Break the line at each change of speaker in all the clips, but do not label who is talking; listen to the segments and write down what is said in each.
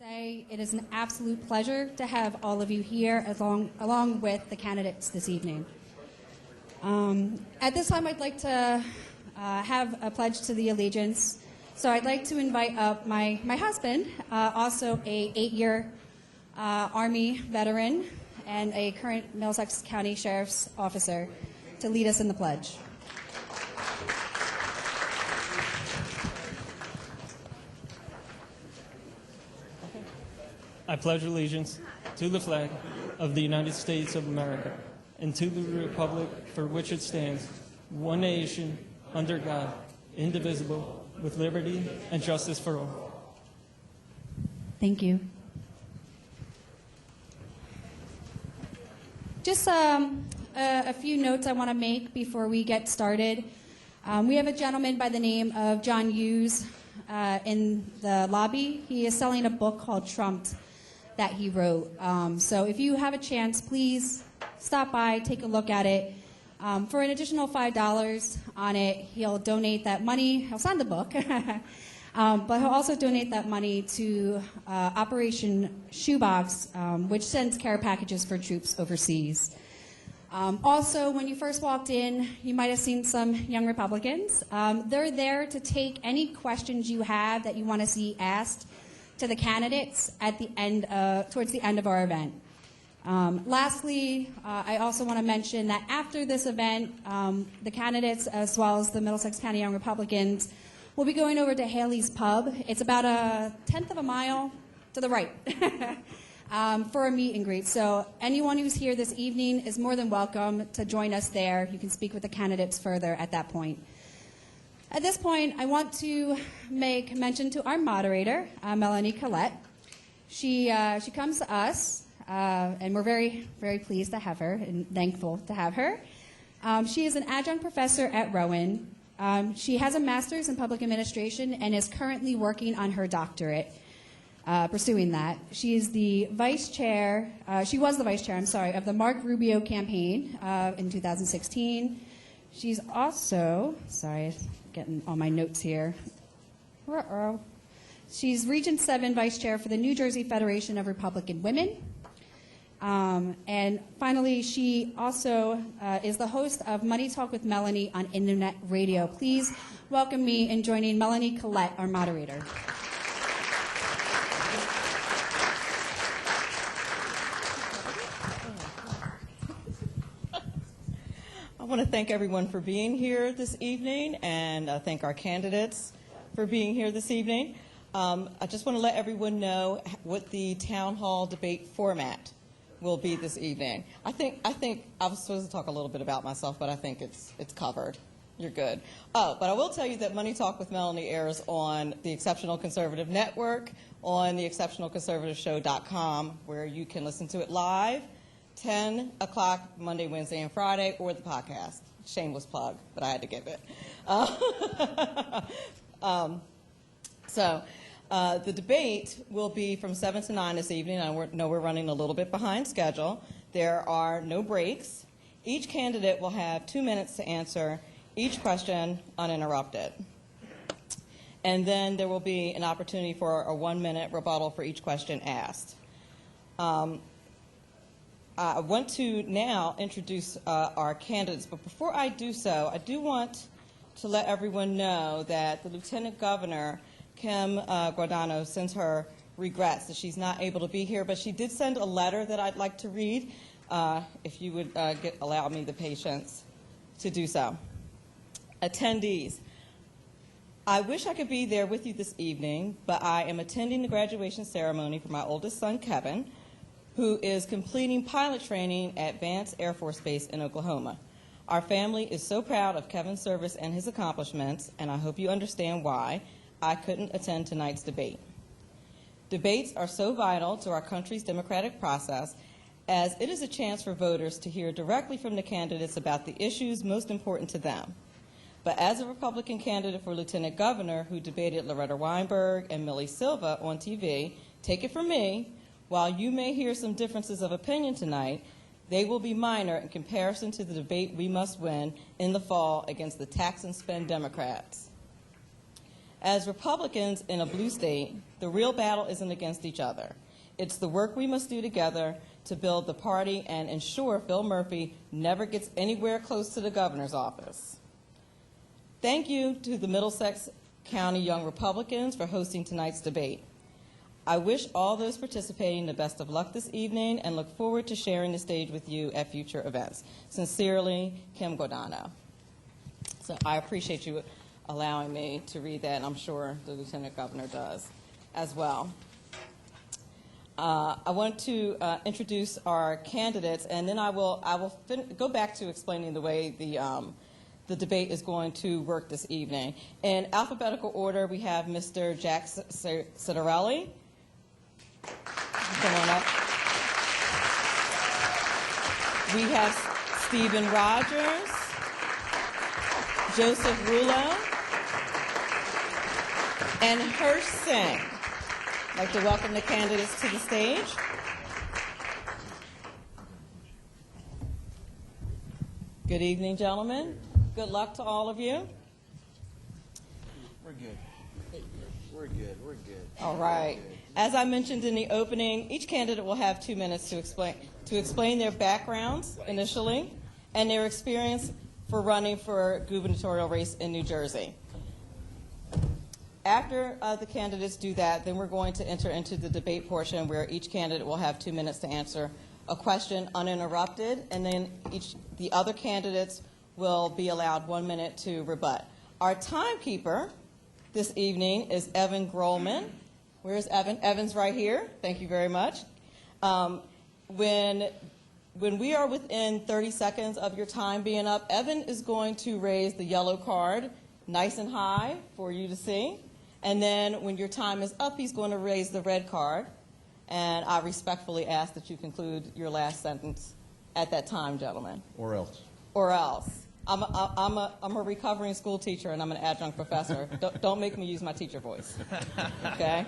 Say it is an absolute pleasure to have all of you here along with the candidates this evening. At this time, I'd like to have a pledge to the allegiance. So I'd like to invite up my husband, also a 8-year Army veteran and a current Middlesex County Sheriff's officer, to lead us in the pledge.
I pledge allegiance to the flag of the United States of America and to the republic for which it stands, one nation, under God, indivisible, with liberty and justice for all.
Thank you. Just a few notes I want to make before we get started. We have a gentleman by the name of John Hughes in the lobby. He is selling a book called Trumped that he wrote. So if you have a chance, please stop by, take a look at it. For an additional $5 on it, he'll donate that money. He'll sign the book, but he'll also donate that money to Operation Shoebox, which sends care packages for troops overseas. Also, when you first walked in, you might have seen some young Republicans. They're there to take any questions you have that you want to see asked to the candidates at the end, towards the end of our event. Lastly, I also want to mention that after this event, the candidates, as well as the Middlesex County Young Republicans, will be going over to Haley's Pub. It's about 1/10 of a mile to the right for a meet and greet. So anyone who's here this evening is more than welcome to join us there. You can speak with the candidates further at that point. At this point, I want to make mention to our moderator, Melanie Collette. She comes to us, and we're very, very pleased to have her and thankful to have her. She is an adjunct professor at Rowan. She has a master's in public administration and is currently working on her doctorate, pursuing that. She is the vice chair, she was the vice chair, I'm sorry, of the Mark Rubio campaign in 2016. She's also, sorry, getting all my notes here. She's Region 7 Vice Chair for the New Jersey Federation of Republican Women. And finally, she also is the host of Money Talk with Melanie on Internet Radio. Please welcome me in joining Melanie Collette, our moderator.
I want to thank everyone for being here this evening, and thank our candidates for being here this evening. I just want to let everyone know what the town hall debate format will be this evening. I think I was supposed to talk a little bit about myself, but I think it's covered. You're good. Oh, but I will tell you that Money Talk with Melanie airs on the Exceptional Conservative Network, on the exceptionalconservativeshow.com, where you can listen to it live, 10 o'clock Monday, Wednesday, and Friday, or the podcast. Shameless plug, but I had to give it. The debate will be from 7 to 9 this evening. I know we're running a little bit behind schedule. There are no breaks. Each candidate will have 2 minutes to answer each question uninterrupted. And then there will be an opportunity for a 1-minute rebuttal for each question asked. I want to now introduce our candidates, but before I do so, I do want to let everyone know that the Lieutenant Governor, Kim Guardano, sends her regrets that she's not able to be here, but she did send a letter that I'd like to read, if you would allow me the patience to do so. Attendees, I wish I could be there with you this evening, but I am attending the graduation ceremony for my oldest son, Kevin, who is completing pilot training at Vance Air Force Base in Oklahoma. Our family is so proud of Kevin's service and his accomplishments, and I hope you understand why I couldn't attend tonight's debate. Debates are so vital to our country's democratic process, as it is a chance for voters to hear directly from the candidates about the issues most important to them. But as a Republican candidate for Lieutenant Governor who debated Loretta Weinberg and Millie Silva on TV, take it from me, while you may hear some differences of opinion tonight, they will be minor in comparison to the debate we must win in the fall against the tax and spend Democrats. As Republicans in a blue state, the real battle isn't against each other. It's the work we must do together to build the party and ensure Phil Murphy never gets anywhere close to the governor's office. Thank you to the Middlesex County Young Republicans for hosting tonight's debate. I wish all those participating the best of luck this evening and look forward to sharing the stage with you at future events. Sincerely, Kim Guadagno. So I appreciate you allowing me to read that, and I'm sure the Lieutenant Governor does as well. I want to introduce our candidates, and then I will go back to explaining the way the debate is going to work this evening. In alphabetical order, we have Mr. Jack Citarelli. Come on up. We have Stephen Rogers, Joseph Rouleau, and Hirsch Singh. I'd like to welcome the candidates to the stage. Good evening, gentlemen. Good luck to all of you.
We're good. We're good. We're good.
All right. As I mentioned in the opening, each candidate will have 2 minutes to explain their backgrounds initially and their experience for running for a gubernatorial race in New Jersey. After the candidates do that, then we're going to enter into the debate portion where each candidate will have 2 minutes to answer a question uninterrupted, and then the other candidates will be allowed 1 minute to rebut. Our timekeeper this evening is Evan Grollman. Where's Evan? Evan's right here. Thank you very much. When we are within 30 seconds of your time being up, Evan is going to raise the yellow card nice and high for you to see. And then when your time is up, he's going to raise the red card. And I respectfully ask that you conclude your last sentence at that time, gentlemen.
Or else.
Or else. I'm a recovering school teacher, and I'm an adjunct professor. Don't make me use my teacher voice, okay?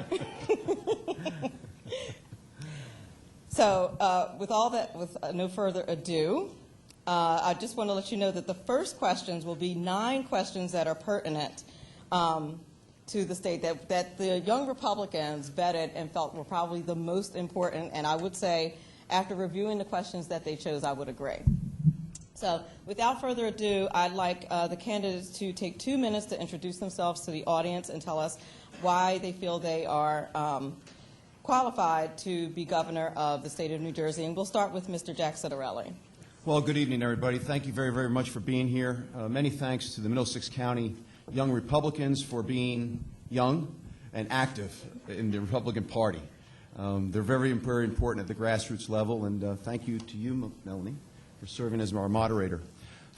So with no further ado, I just want to let you know that the first questions will be 9 questions that are pertinent to the state that the Young Republicans vetted and felt were probably the most important, and I would say after reviewing the questions that they chose, I would agree. So without further ado, I'd like the candidates to take 2 minutes to introduce themselves to the audience and tell us why they feel they are qualified to be governor of the state of New Jersey. And we'll start with Mr. Jack Citarelli.
Well, good evening, everybody. Thank you very, very much for being here. Many thanks to the Middlesex County Young Republicans for being young and active in the Republican Party. They're very, very important at the grassroots level, and thank you to you, Melanie, for serving as our moderator.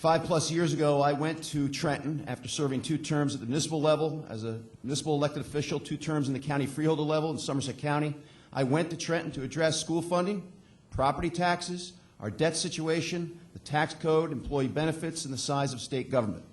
5+ years ago, I went to Trenton after serving 2 terms at the municipal level as a municipal elected official, 2 terms in the county freeholder level in Somerset County. I went to Trenton to address school funding, property taxes, our debt situation, the tax code, employee benefits, and the size of state government.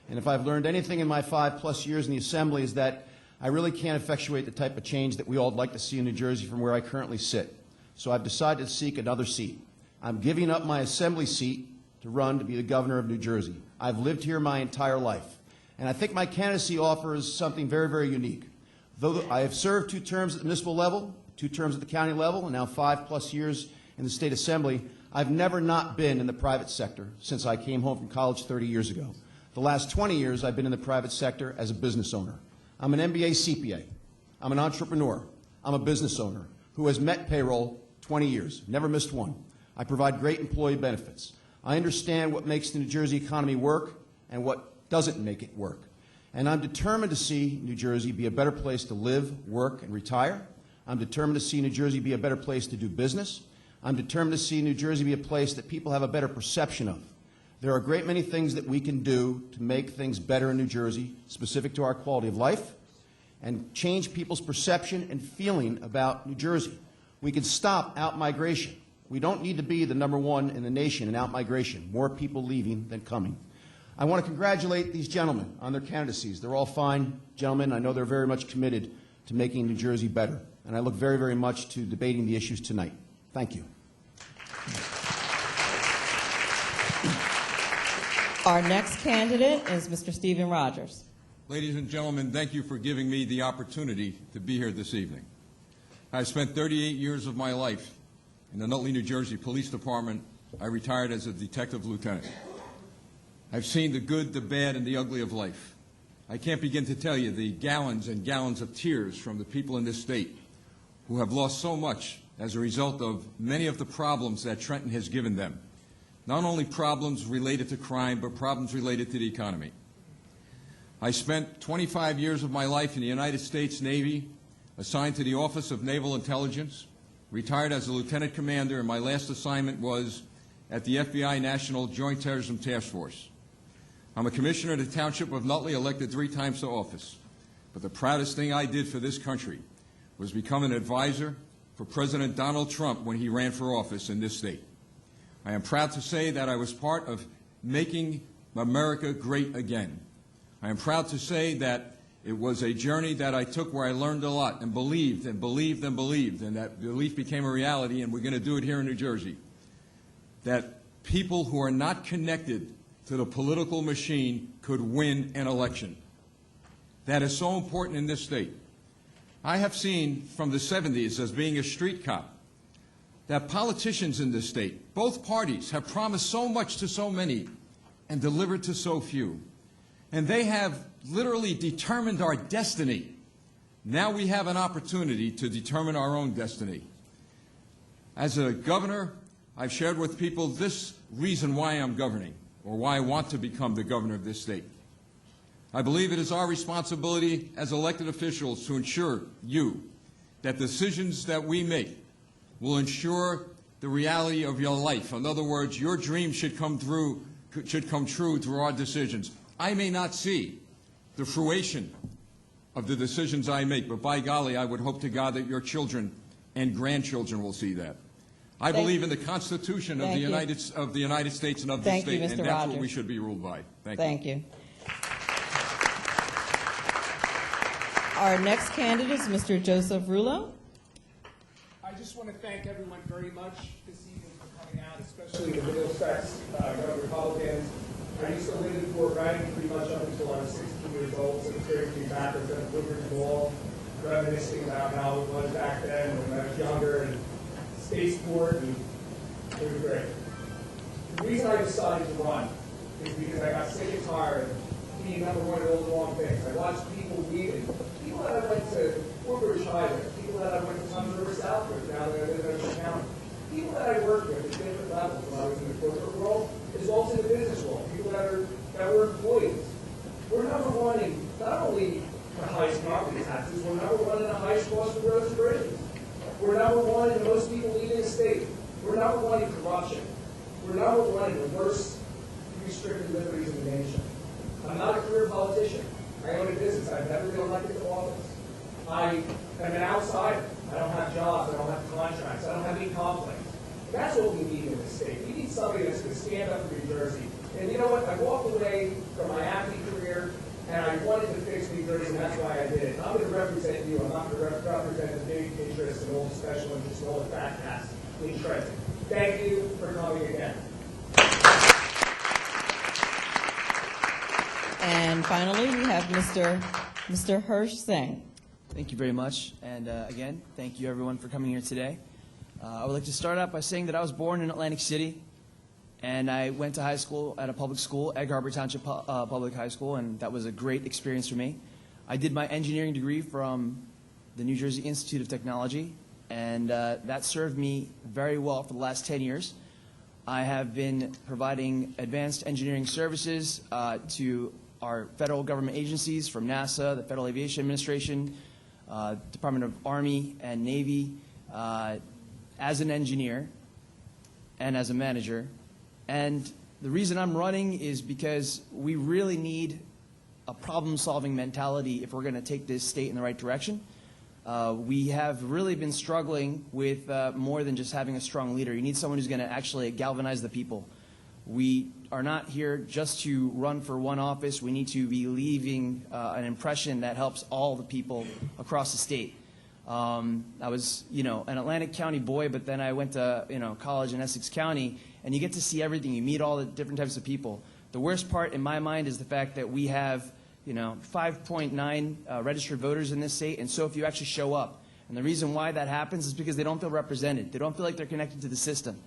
And if I've learned anything in my 5+ years in the Assembly is that I really can't effectuate the type of change that we all would like to see in New Jersey from where I currently sit. So I've decided to seek another seat. I'm giving up my Assembly seat to run to be the governor of New Jersey. I've lived here my entire life, and I think my candidacy offers something very, very unique. Though I have served 2 terms at the municipal level, 2 terms at the county level, and now 5+ years in the state Assembly, I've never not been in the private sector since I came home from college 30 years ago. The last 20 years I've been in the private sector as a business owner. I'm an MBA CPA. I'm an entrepreneur. I'm a business owner who has met payroll 20 years, never missed one. I provide great employee benefits. I understand what makes the New Jersey economy work and what doesn't make it work. And I'm determined to see New Jersey be a better place to live, work, and retire. I'm determined to see New Jersey be a better place to do business. I'm determined to see New Jersey be a place that people have a better perception of. There are a great many things that we can do to make things better in New Jersey, specific to our quality of life, and change people's perception and feeling about New Jersey. We can stop out-migration. We don't need to be the #1 in the nation in out-migration, more people leaving than coming. I want to congratulate these gentlemen on their candidacies. They're all fine gentlemen. I know they're very much committed to making New Jersey better, and I look very, very much to debating the issues tonight. Thank you.
Our next candidate is Mr. Stephen Rogers.
Ladies and gentlemen, thank you for giving me the opportunity to be here this evening. I spent 38 years of my life in the Nutley, New Jersey Police Department. I retired as a detective lieutenant. I've seen the good, the bad, and the ugly of life. I can't begin to tell you the gallons and gallons of tears from the people in this state who have lost so much as a result of many of the problems that Trenton has given them. Not only problems related to crime, but problems related to the economy. I spent 25 years of my life in the United States Navy, assigned to the Office of Naval Intelligence, retired as a lieutenant commander, and my last assignment was at the FBI National Joint Terrorism Task Force. I'm a commissioner of the Township of Nutley, elected 3 times to office. But the proudest thing I did for this country was become an advisor for President Donald Trump when he ran for office in this state. I am proud to say that I was part of making America great again. I am proud to say that it was a journey that I took where I learned a lot and believed and believed and believed, and that belief became a reality, and we're going to do it here in New Jersey, that people who are not connected to the political machine could win an election. That is so important in this state. I have seen from the 70s, as being a street cop, that politicians in this state, both parties, have promised so much to so many and delivered to so few. And they have literally determined our destiny. Now we have an opportunity to determine our own destiny. As a governor, I've shared with people this reason why I'm governing, or why I want to become the governor of this state. I believe it is our responsibility as elected officials to ensure that decisions that we make will ensure the reality of your life. In other words, your dreams should come true through our decisions. I may not see the fruition of the decisions I make, but by golly, I would hope to God that your children and grandchildren will see that. I believe in the Constitution of the United States and of this state, and that's what we should be ruled by. Thank you.
Our next candidate is Mr. Joseph Rouleau.
I just want to thank everyone very much this evening for coming out, especially the Middlesex Republicans. I used to live in Fort Reading pretty much up until I was 16 years old, so it's carried me backwards at Woodbridge Mall, reminiscing about how it was back then when I was younger, and spaceport, and it was great. The reason I decided to run is because I got sick and tired of being number one at all the wrong things. I watched people leaving. People that I went to Woodbridge High with, people that I went to Sun River Southbridge, now that I live in Ocean County, people that I worked with at different levels when I was in the corporate world, as well as in the business world, people that were employees. We're number one in not only the highest property taxes, we're number one in the highest cost of roads and bridges. We're number one in the most people leaving the state. We're number one in corruption. We're number one in the worst restricted liberties in the nation. I'm not a career politician. I own a business. I've never been elected to office. I am an outsider. I don't have jobs. I don't have contracts. I don't have any conflicts. That's what we need in this state. We need somebody that's going to stand up for New Jersey. And you know what? I walked away from my acting career, and I wanted to fix New Jersey, and that's why I did it. I'm going to represent you. I'm not going to represent the big interests and all the special interests and all the fat cats in Trenton. Thank you for coming again.
And finally, we have Mr. Hirsch Singh.
Thank you very much. And again, thank you everyone for coming here today. I would like to start out by saying that I was born in Atlantic City, and I went to high school at a public school, Egg Harbor Township Public High School, and that was a great experience for me. I did my engineering degree from the New Jersey Institute of Technology, and that served me very well for the last 10 years. I have been providing advanced engineering services to our federal government agencies, from NASA, the Federal Aviation Administration, Department of Army and Navy, as an engineer and as a manager. And the reason I'm running is because we really need a problem-solving mentality if we're going to take this state in the right direction. We have really been struggling with more than just having a strong leader. You need someone who's going to actually galvanize the people. We are not here just to run for one office. We need to be leaving an impression that helps all the people across the state. I was, an Atlantic County boy, but then I went to, college in Essex County, and you get to see everything. You meet all the different types of people. The worst part in my mind is the fact that we have 5.9 registered voters in this state, and so if you actually show up. And the reason why that happens is because they don't feel represented. They don't feel like they're connected to the system.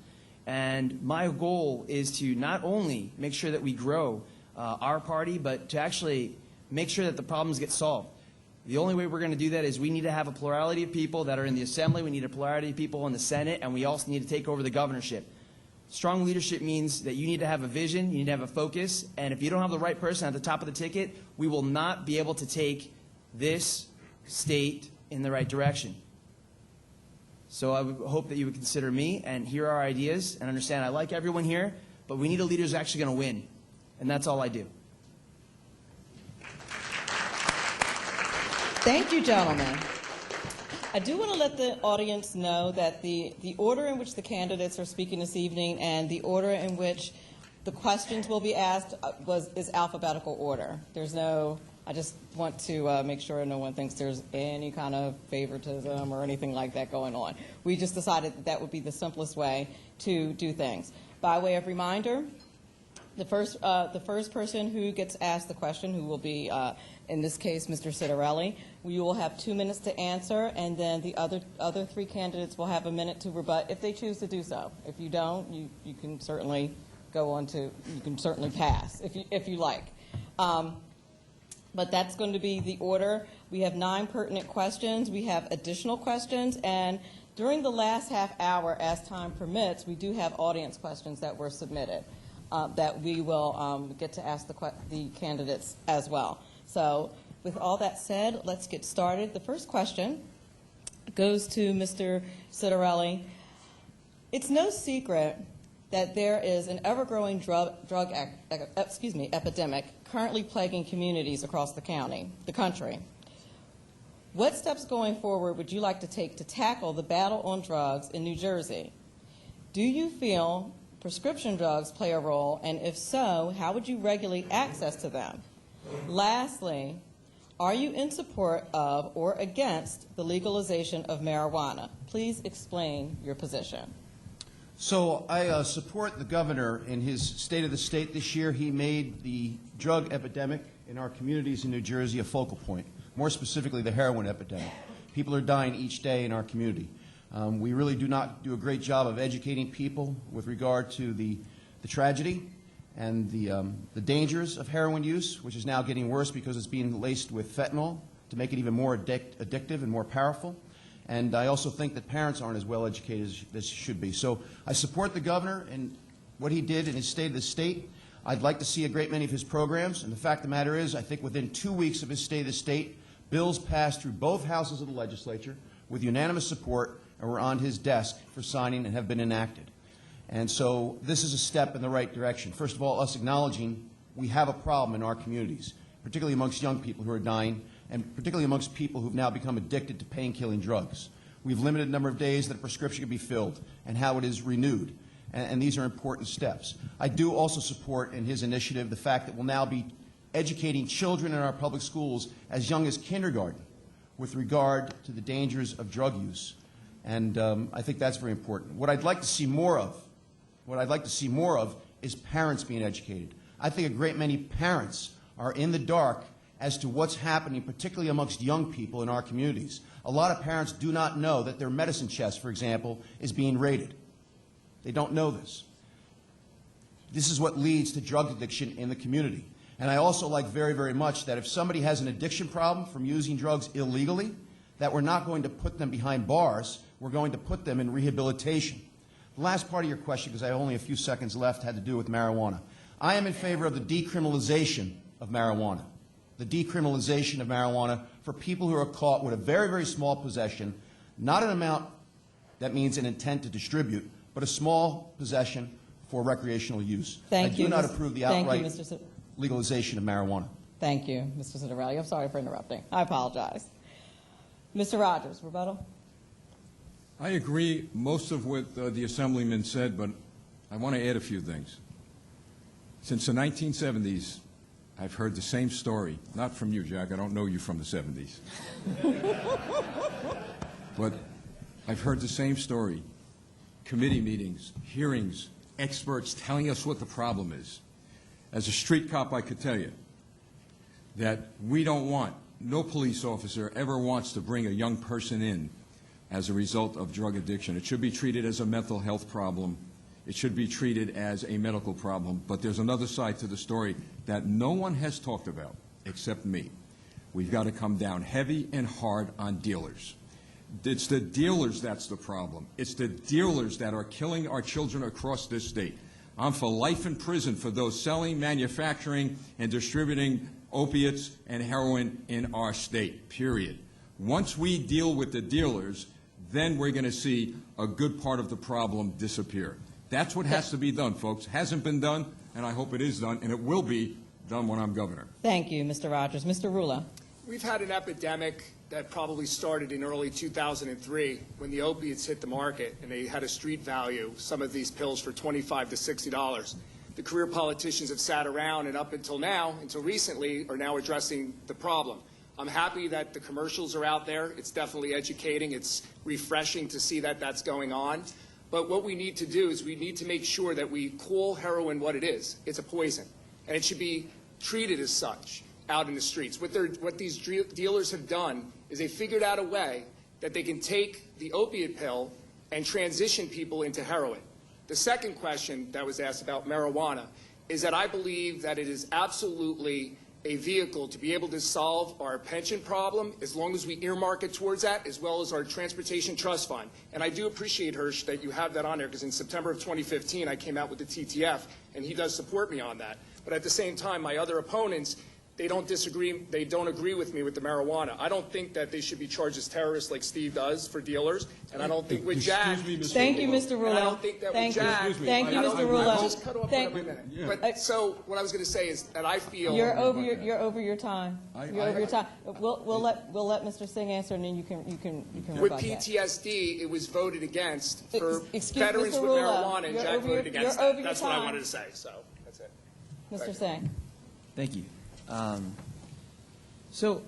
And my goal is to not only make sure that we grow our party, but to actually make sure that the problems get solved. The only way we're going to do that is we need to have a plurality of people that are in the Assembly, we need a plurality of people in the Senate, and we also need to take over the governorship. Strong leadership means that you need to have a vision, you need to have a focus, and if you don't have the right person at the top of the ticket, we will not be able to take this state in the right direction. So I would hope that you would consider me and hear our ideas and understand I like everyone here, but we need a leader who's actually going to win, and that's all I do.
Thank you, gentlemen. I do want to let the audience know that the order in which the candidates are speaking this evening and the order in which the questions will be asked is alphabetical order. There's no, I just want to make sure no one thinks there's any kind of favoritism or anything like that going on. We just decided that that would be the simplest way to do things. By way of reminder, the first person who gets asked the question, who will be, in this case, Mr. Citarelli, you will have 2 minutes to answer, and then the other three candidates will have a minute to rebut if they choose to do so. If you don't, you can certainly go on to, you can certainly pass if you like. But that's going to be the order. We have 9 pertinent questions. We have additional questions, and during the last half hour, as time permits, we do have audience questions that were submitted. That we will get to ask the candidates as well. So with all that said, let's get started. The first question goes to Mr. Citarelli. It's no secret that there is an ever-growing drug epidemic currently plaguing communities across the country. What steps going forward would you like to take to tackle the battle on drugs in New Jersey? Do you feel prescription drugs play a role, and if so, how would you regulate access to them? Lastly, are you in support of or against the legalization of marijuana? Please explain your position.
So I support the governor in his State of the State this year. He made the drug epidemic in our communities in New Jersey a focal point, more specifically the heroin epidemic. People are dying each day in our community. We really do not do a great job of educating people with regard to the tragedy and the dangers of heroin use, which is now getting worse because it's being laced with fentanyl to make it even more addictive and more powerful. And I also think that parents aren't as well educated as they should be. So I support the governor and what he did in his State of the State. I'd like to see a great many of his programs. And the fact of the matter is, I think within 2 weeks of his State of the State, bills passed through both houses of the legislature with unanimous support and were on his desk for signing and have been enacted. And so this is a step in the right direction. First of all, us acknowledging we have a problem in our communities, particularly amongst young people who are dying, and particularly amongst people who have now become addicted to pain-killing drugs. We've limited the number of days that a prescription can be filled and how it is renewed, and these are important steps. I do also support in his initiative the fact that we'll now be educating children in our public schools as young as kindergarten with regard to the dangers of drug use. And I think that's very important. What I'd like to see more of, is parents being educated. I think a great many parents are in the dark as to what's happening, particularly amongst young people in our communities. A lot of parents do not know that their medicine chest, for example, is being raided. They don't know this. This is what leads to drug addiction in the community. And I also like very, very much that if somebody has an addiction problem from using drugs illegally, that we're not going to put them behind bars, we're going to put them in rehabilitation. The last part of your question, because I have only a few seconds left, had to do with marijuana. I am in favor of the decriminalization of marijuana. The decriminalization of marijuana for people who are caught with a very, very small possession, not an amount that means an intent to distribute, but a small possession for recreational use. I do not approve the outright legalization of marijuana.
Thank you, Mr. Citarelli. I'm sorry for interrupting. I apologize. Mr. Rogers, rebuttal.
I agree most of what the Assemblyman said, but I want to add a few things. Since the 1970s, I've heard the same story. Not from you, Jack. I don't know you from the 70s. But I've heard the same story. Committee meetings, hearings, experts telling us what the problem is. As a street cop, I could tell you, that we don't want, no police officer ever wants to bring a young person in as a result of drug addiction. It should be treated as a mental health problem. It should be treated as a medical problem. But there's another side to the story that no one has talked about except me. We've got to come down heavy and hard on dealers. It's the dealers that's the problem. It's the dealers that are killing our children across this state. I'm for life in prison for those selling, manufacturing, and distributing opiates and heroin in our state, period. Once we deal with the dealers, then we're going to see a good part of the problem disappear. That's what has to be done, folks. Hasn't been done, and I hope it is done, and it will be done when I'm governor.
Thank you, Mr. Rogers. Mr. Rula.
We've had an epidemic that probably started in early 2003 when the opiates hit the market and they had a street value, some of these pills, for $25 to $60. The career politicians have sat around and up until now, until recently, are now addressing the problem. I'm happy that the commercials are out there. It's definitely educating. It's refreshing to see that that's going on. But what we need to do is we need to make sure that we call heroin what it is. It's a poison, and it should be treated as such out in the streets. What these dealers have done is they figured out a way that they can take the opiate pill and transition people into heroin. The second question that was asked about marijuana is that I believe that it is absolutely a vehicle to be able to solve our pension problem as long as we earmark it towards that, as well as our transportation trust fund. And I do appreciate, Hirsch, that you have that on there, because in September of 2015 I came out with the TTF, and he does support me on that. But at the same time, my other opponents, they don't agree with me with the marijuana. I don't think that they should be charged as terrorists like Steve does for dealers, and I don't think with Jack.
Thank you, Mr. Rula.
I don't think that with Jack.
Thank you, Mr. Rula.
Just cut off for every minute.
Yeah.
But so what I was going to say is that I feel
You're over your time. You're over your time. We'll let Mr. Singh answer, and then you can
with
rebut that.
PTSD, it was voted against for
Excuse
veterans
Mr.
with
Rula,
marijuana, and
you're
Jack
over your-
voted against
you're over
that.
your
That's what I
time.
wanted to say. So that's it.
Mr. Singh.
Thank you. So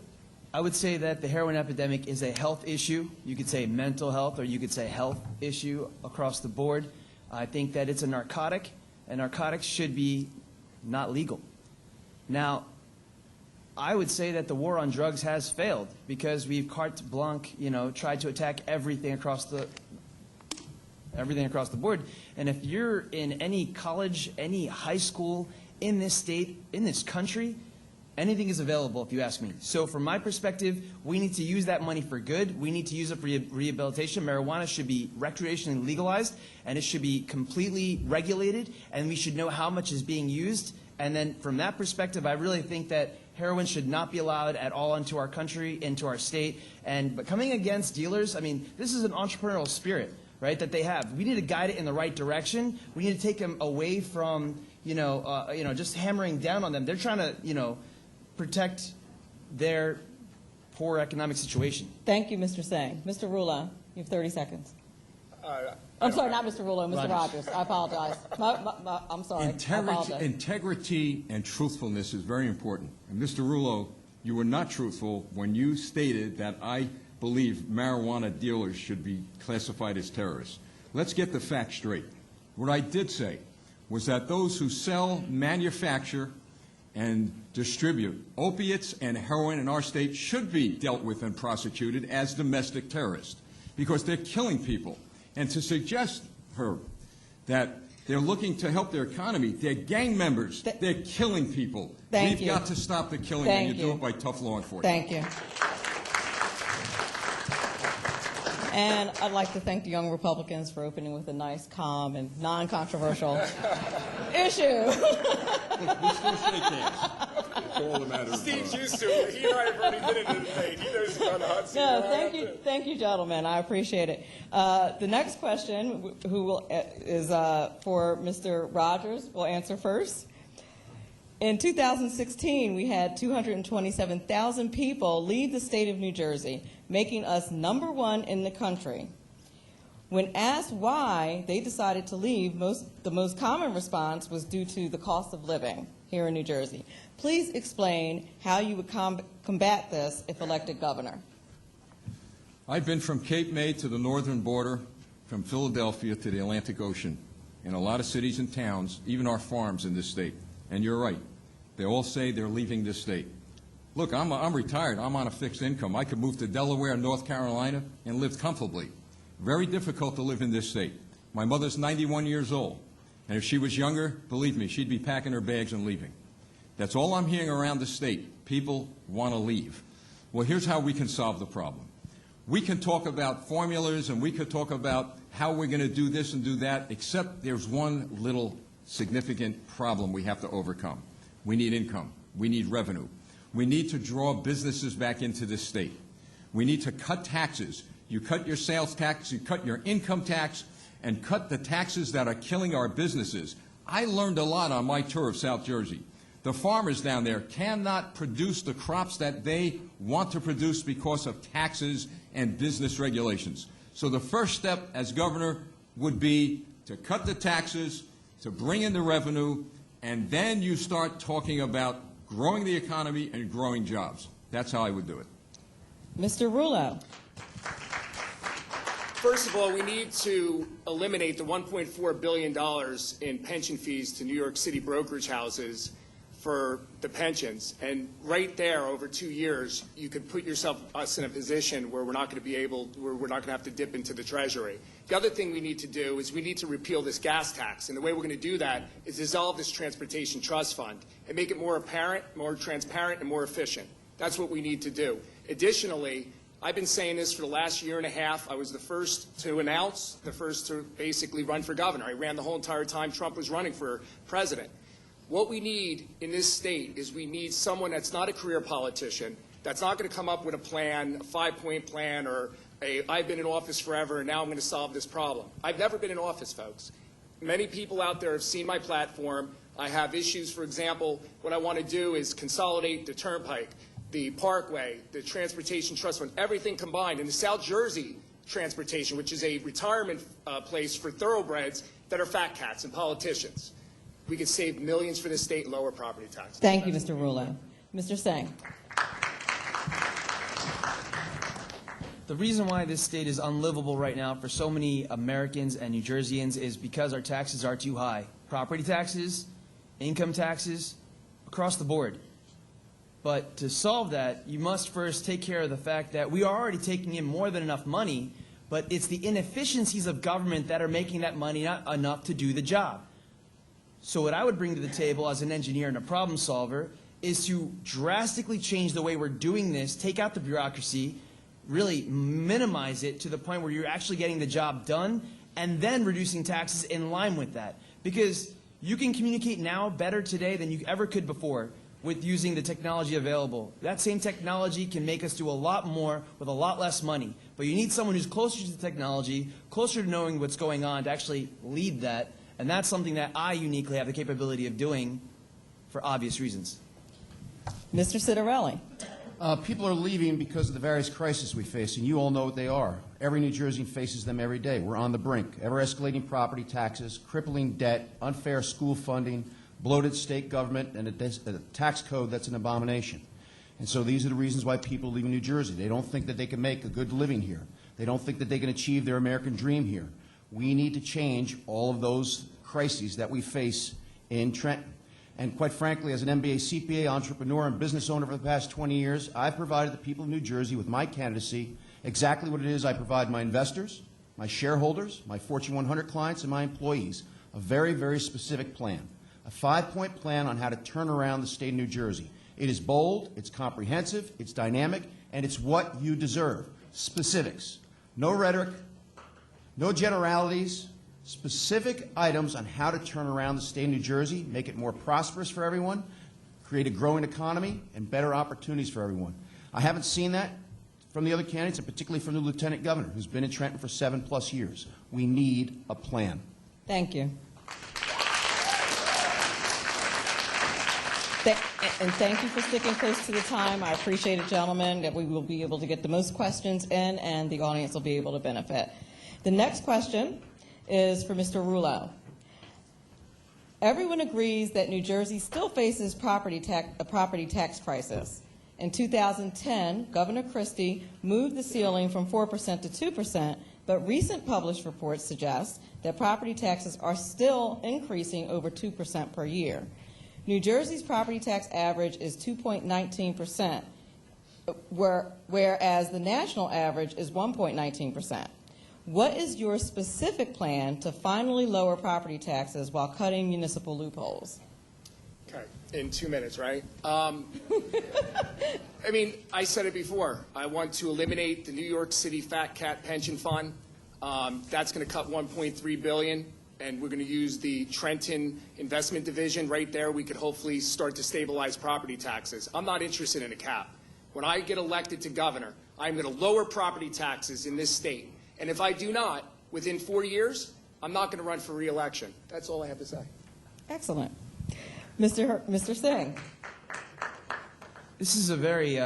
I would say that the heroin epidemic is a health issue. You could say mental health, or you could say health issue across the board. I think that it's a narcotic, and narcotics should be not legal. Now, I would say that the war on drugs has failed because we've carte blanche, tried to attack everything across the board. And if you're in any college, any high school in this state, in this country, anything is available, if you ask me. So from my perspective, we need to use that money for good. We need to use it for rehabilitation. Marijuana should be recreationally legalized, and it should be completely regulated, and we should know how much is being used. And then from that perspective, I really think that heroin should not be allowed at all into our country, into our state. But coming against dealers, I mean, this is an entrepreneurial spirit, right, that they have. We need to guide it in the right direction. We need to take them away from, just hammering down on them. They're trying to, protect their poor economic situation.
Thank you, Mr. Singh. Mr. Rula, you have 30 seconds. I'm sorry, not Mr. Rula, Mr. Rogers. I apologize. I'm sorry. I apologize.
Integrity and truthfulness is very important. And Mr. Rullo, you were not truthful when you stated that I believe marijuana dealers should be classified as terrorists. Let's get the facts straight. What I did say was that those who sell, manufacture, and distribute opiates and heroin in our state should be dealt with and prosecuted as domestic terrorists because they're killing people. And to suggest, Herb, that they're looking to help their economy, they're gang members. They're killing people.
Thank
We've
you.
got to stop the killing,
Thank
and you
you.
do it by tough law enforcement.
Thank you. And I'd like to thank the Young Republicans for opening with a nice, calm, and non-controversial issue.
We still shake hands. It's all a matter of
Steve's used to it. He and I have already been in the debate. He knows he's on the hot seat.
No, thank you, gentlemen. I appreciate it. The next question, is for Mr. Rogers. We'll answer first. In 2016, we had 227,000 people leave the state of New Jersey, making us #1 in the country. When asked why they decided to leave, the most common response was due to the cost of living here in New Jersey. Please explain how you would combat this if elected governor.
I've been from Cape May to the northern border, from Philadelphia to the Atlantic Ocean, in a lot of cities and towns, even our farms in this state. And you're right. They all say they're leaving this state. Look, I'm retired. I'm on a fixed income. I could move to Delaware, North Carolina, and live comfortably. Very difficult to live in this state. My mother's 91 years old, and if she was younger, believe me, she'd be packing her bags and leaving. That's all I'm hearing around the state. People want to leave. Well, here's how we can solve the problem. We can talk about formulas, and we could talk about how we're going to do this and do that, except there's one little significant problem we have to overcome. We need income. We need revenue. We need to draw businesses back into this state. We need to cut taxes. You cut your sales tax, you cut your income tax, and cut the taxes that are killing our businesses. I learned a lot on my tour of South Jersey. The farmers down there cannot produce the crops that they want to produce because of taxes and business regulations. So the first step as governor would be to cut the taxes, to bring in the revenue, and then you start talking about growing the economy and growing jobs. That's how I would do it.
Mr. Rulo.
First of all, we need to eliminate the $1.4 billion in pension fees to New York City brokerage houses for the pensions. And right there, over 2 years, you could put us in a position where we're not going to have to dip into the Treasury. The other thing we need to do is we need to repeal this gas tax. And the way we're going to do that is dissolve this transportation trust fund and make it more apparent, more transparent, and more efficient. That's what we need to do. Additionally, I've been saying this for the last year and a half. I was the first to announce, the first to basically run for governor. I ran the whole entire time Trump was running for president. What we need in this state is we need someone that's not a career politician, that's not going to come up with a plan, a 5-point plan, or I've been in office forever and now I'm going to solve this problem. I've never been in office, folks. Many people out there have seen my platform. I have issues, for example, what I want to do is consolidate the Turnpike, the Parkway, the Transportation Trust Fund, everything combined. And the South Jersey Transportation, which is a retirement place for thoroughbreds that are fat cats and politicians. We could save millions for the state and lower property taxes.
Thank you, Mr. Rulo. Mr. Singh.
The reason why this state is unlivable right now for so many Americans and New Jerseyans is because our taxes are too high. Property taxes, income taxes, across the board. But to solve that, you must first take care of the fact that we are already taking in more than enough money, but it's the inefficiencies of government that are making that money not enough to do the job. So what I would bring to the table as an engineer and a problem solver is to drastically change the way we're doing this, take out the bureaucracy, really minimize it to the point where you're actually getting the job done, and then reducing taxes in line with that. Because you can communicate now better today than you ever could before with using the technology available. That same technology can make us do a lot more with a lot less money. But you need someone who's closer to the technology, closer to knowing what's going on to actually lead that. And that's something that I uniquely have the capability of doing for obvious reasons.
Mr. Citarelli.
People are leaving because of the various crises we face, and you all know what they are. Every New Jerseyan faces them every day. We're on the brink. Ever-escalating property taxes, crippling debt, unfair school funding, bloated state government, and a tax code that's an abomination. And so these are the reasons why people leave New Jersey. They don't think that they can make a good living here. They don't think that they can achieve their American dream here. We need to change all of those crises that we face in Trenton. And quite frankly, as an MBA, CPA, entrepreneur, and business owner for the past 20 years, I've provided the people of New Jersey with my candidacy exactly what it is I provide my investors, my shareholders, my Fortune 100 clients, and my employees, a very, very specific plan, a 5-point plan on how to turn around the state of New Jersey. It is bold, it's comprehensive, it's dynamic, and it's what you deserve. Specifics. No rhetoric, no generalities, specific items on how to turn around the state of New Jersey, make it more prosperous for everyone, create a growing economy, and better opportunities for everyone. I haven't seen that from the other candidates, and particularly from the Lieutenant Governor, who's been in Trenton for 7+ years. We need a plan.
Thank you. And thank you for sticking close to the time. I appreciate it, gentlemen, that we will be able to get the most questions in and the audience will be able to benefit. The next question is for Mr. Rulo. Everyone agrees that New Jersey still faces a property tax crisis. In 2010, Governor Christie moved the ceiling from 4% to 2%, but recent published reports suggest that property taxes are still increasing over 2% per year. New Jersey's property tax average is 2.19%, whereas the national average is 1.19%. What is your specific plan to finally lower property taxes while cutting municipal loopholes?
Okay, in 2 minutes, right? I mean, I said it before. I want to eliminate the New York City Fat Cat Pension Fund. That's going to cut $1.3 billion, and we're going to use the Trenton Investment Division right there. We could hopefully start to stabilize property taxes. I'm not interested in a cap. When I get elected to governor, I'm going to lower property taxes in this state. And if I do not, within 4 years, I'm not going to run for re-election. That's all I have to say.
Excellent. Mr. Singh.
This is a very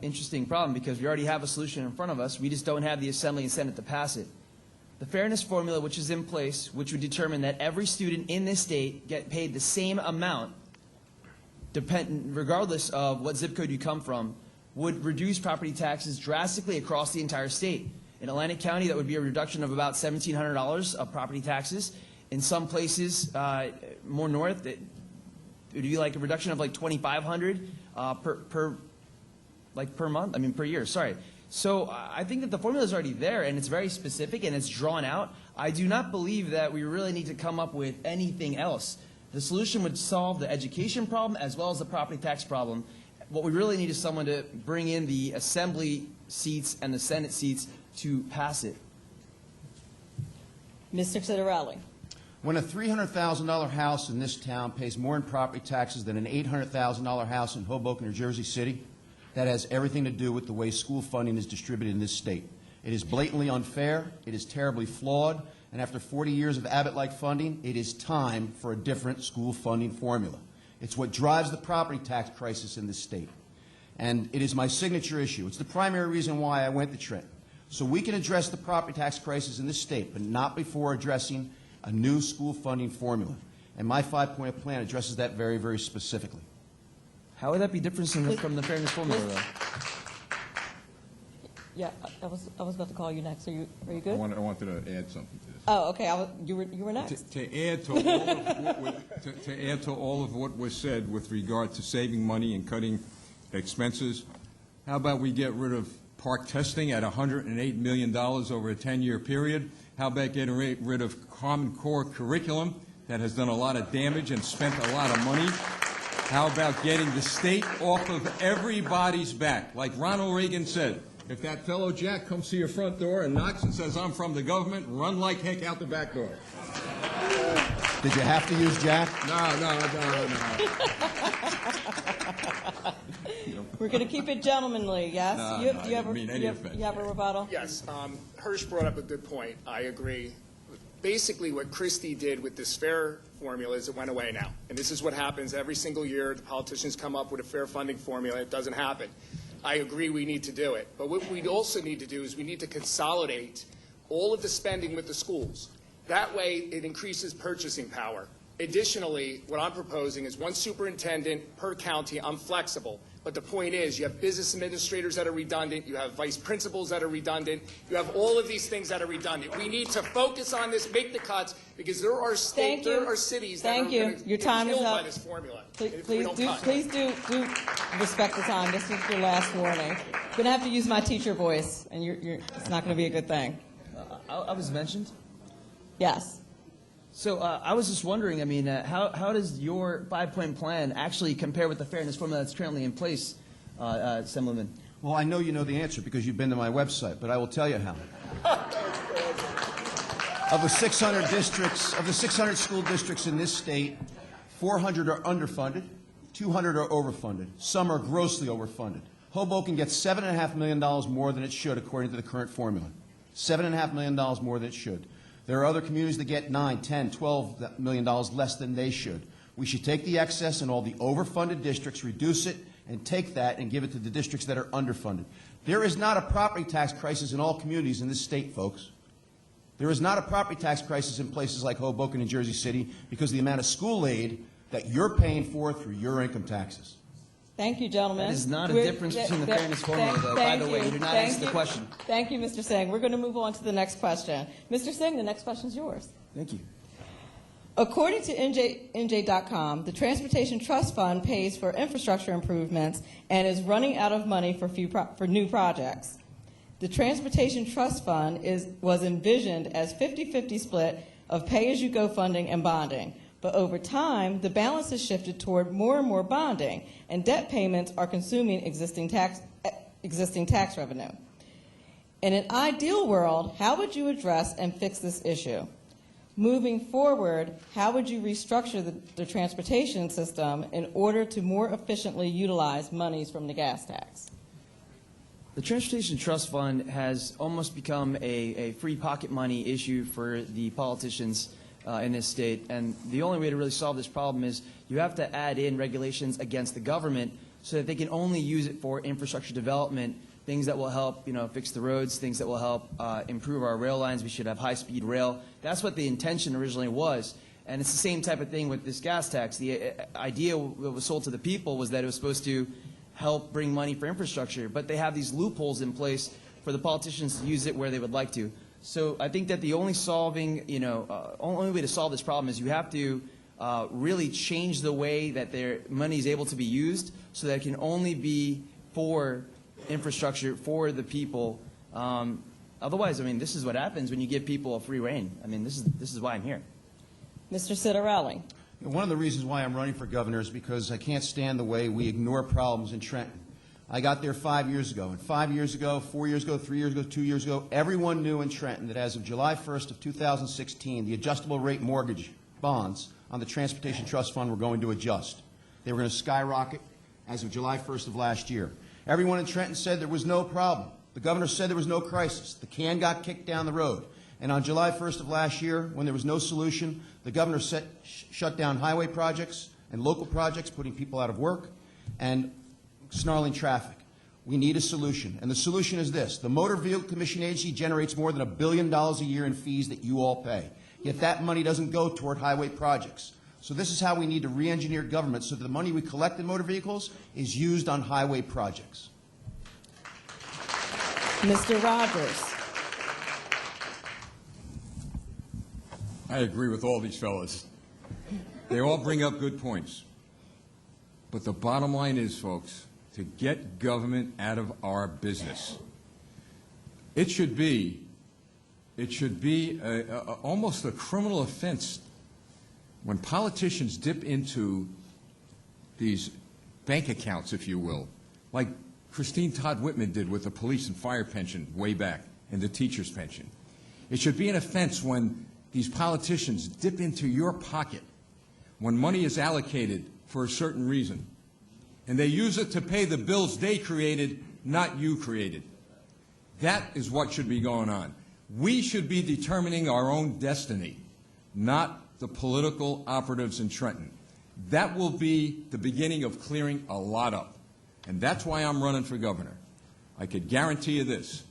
interesting problem because we already have a solution in front of us. We just don't have the Assembly and Senate to pass it. The fairness formula, which is in place, which would determine that every student in this state get paid the same amount, regardless of what zip code you come from, would reduce property taxes drastically across the entire state. In Atlantic County, that would be a reduction of about $1,700 of property taxes. In some places more north, it would be like a reduction of like $2,500 per month. I mean per year. Sorry. So I think that the formula is already there, and it's very specific and it's drawn out. I do not believe that we really need to come up with anything else. The solution would solve the education problem as well as the property tax problem. What we really need is someone to bring in the Assembly seats and the Senate seats to pass it.
Mr. Citarelli.
When a $300,000 house in this town pays more in property taxes than an $800,000 house in Hoboken or Jersey City, that has everything to do with the way school funding is distributed in this state. It is blatantly unfair, it is terribly flawed, and after 40 years of Abbott-like funding, it is time for a different school funding formula. It's what drives the property tax crisis in this state. And it is my signature issue. It's the primary reason why I went to Trenton. So we can address the property tax crisis in this state, but not before addressing a new school funding formula. And my five-point plan addresses that very, very specifically.
How would that be different from the fairness formula, though?
Yeah, I was about to call you next. Are you good?
I wanted to add something to this.
Oh, okay. You were next.
To add to all of what was said with regard to saving money and cutting expenses, how about we get rid of park testing at $108 million over a 10-year period? How about getting rid of Common Core curriculum that has done a lot of damage and spent a lot of money? How about getting the state off of everybody's back? Like Ronald Reagan said, if that fellow Jack comes to your front door and knocks and says, "I'm from the government," run like heck out the back door.
Did you have to use Jack?
No.
We're going to keep it gentlemanly, yes?
No,
you
I didn't mean any offense.
You have a rebuttal?
Yes, Hirsch brought up a good point. I agree. Basically, what Christie did with this fair formula is it went away now. And this is what happens every single year. The politicians come up with a fair funding formula. It doesn't happen. I agree we need to do it. But what we also need to do is we need to consolidate all of the spending with the schools. That way, it increases purchasing power. Additionally, what I'm proposing is one superintendent per county. I'm flexible. But the point is, you have business administrators that are redundant. You have vice principals that are redundant. You have all of these things that are redundant. We need to focus on this, make the cuts, because there are cities that are going to get killed by this formula.
Please do respect the time. This is your last warning. I'm going to have to use my teacher voice, and it's not going to be a good thing.
I was mentioned.
Yes.
So I was just wondering, I mean, how does your five-point plan actually compare with the fairness formula that's currently in place, Assemblyman?
Well, I know you know the answer because you've been to my website, but I will tell you how. Of the 600 districts, of the 600 school districts in this state, 400 are underfunded, 200 are overfunded. Some are grossly overfunded. Hoboken gets $7.5 million more than it should according to the current formula. $7.5 million more than it should. There are other communities that get $9, $10, $12 million less than they should. We should take the excess in all the overfunded districts, reduce it, and take that and give it to the districts that are underfunded. There is not a property tax crisis in all communities in this state, folks. There is not a property tax crisis in places like Hoboken and Jersey City because of the amount of school aid that you're paying for through your income taxes.
Thank you, gentlemen.
That is not a difference between the fairness formula, though. By the way, you did not answer the question.
Thank you, Mr. Singh. We're going to move on to the next question. Mr. Singh, the next question is yours.
Thank you.
According to NJ.com, the Transportation Trust Fund pays for infrastructure improvements and is running out of money for new projects. The Transportation Trust Fund was envisioned as 50-50 split of pay-as-you-go funding and bonding. But over time, the balance has shifted toward more and more bonding, and debt payments are consuming existing tax revenue. In an ideal world, how would you address and fix this issue? Moving forward, how would you restructure the transportation system in order to more efficiently utilize monies from the gas tax?
The Transportation Trust Fund has almost become a free pocket money issue for the politicians in this state, and the only way to really solve this problem is you have to add in regulations against the government so that they can only use it for infrastructure development, things that will help, fix the roads, things that will help improve our rail lines. We should have high-speed rail. That's what the intention originally was. And it's the same type of thing with this gas tax. The idea that was sold to the people was that it was supposed to help bring money for infrastructure, but they have these loopholes in place for the politicians to use it where they would like to. So I think that the only only way to solve this problem is you have to really change the way that their money is able to be used so that it can only be for infrastructure for the people. Otherwise, this is what happens when you give people a free rein. This is why I'm here.
Mr. Citarelli.
One of the reasons why I'm running for governor is because I can't stand the way we ignore problems in Trenton. I got there 5 years ago, and 5 years ago, 4 years ago, 3 years ago, 2 years ago, everyone knew in Trenton that as of July 1st of 2016, the adjustable rate mortgage bonds on the Transportation Trust Fund were going to adjust. They were going to skyrocket as of July 1st of last year. Everyone in Trenton said there was no problem. The governor said there was no crisis. The can got kicked down the road. And on July 1st of last year, when there was no solution, the governor shut down highway projects and local projects, putting people out of work and snarling traffic. We need a solution. And the solution is this. The Motor Vehicle Commission Agency generates more than $1 billion a year in fees that you all pay. Yet that money doesn't go toward highway projects. So this is how we need to re-engineer government so that the money we collect in motor vehicles is used on highway projects.
Mr. Rogers.
I agree with all these fellas. They all bring up good points. But the bottom line is, folks, to get government out of our business, it should be almost a criminal offense when politicians dip into these bank accounts, if you will, like Christine Todd Whitman did with the police and fire pension way back and the teacher's pension. It should be an offense when these politicians dip into your pocket when money is allocated for a certain reason, and they use it to pay the bills they created, not you created. That is what should be going on. We should be determining our own destiny, not the political operatives in Trenton. That will be the beginning of clearing a lot up, and that's why I'm running for governor. I could guarantee you this.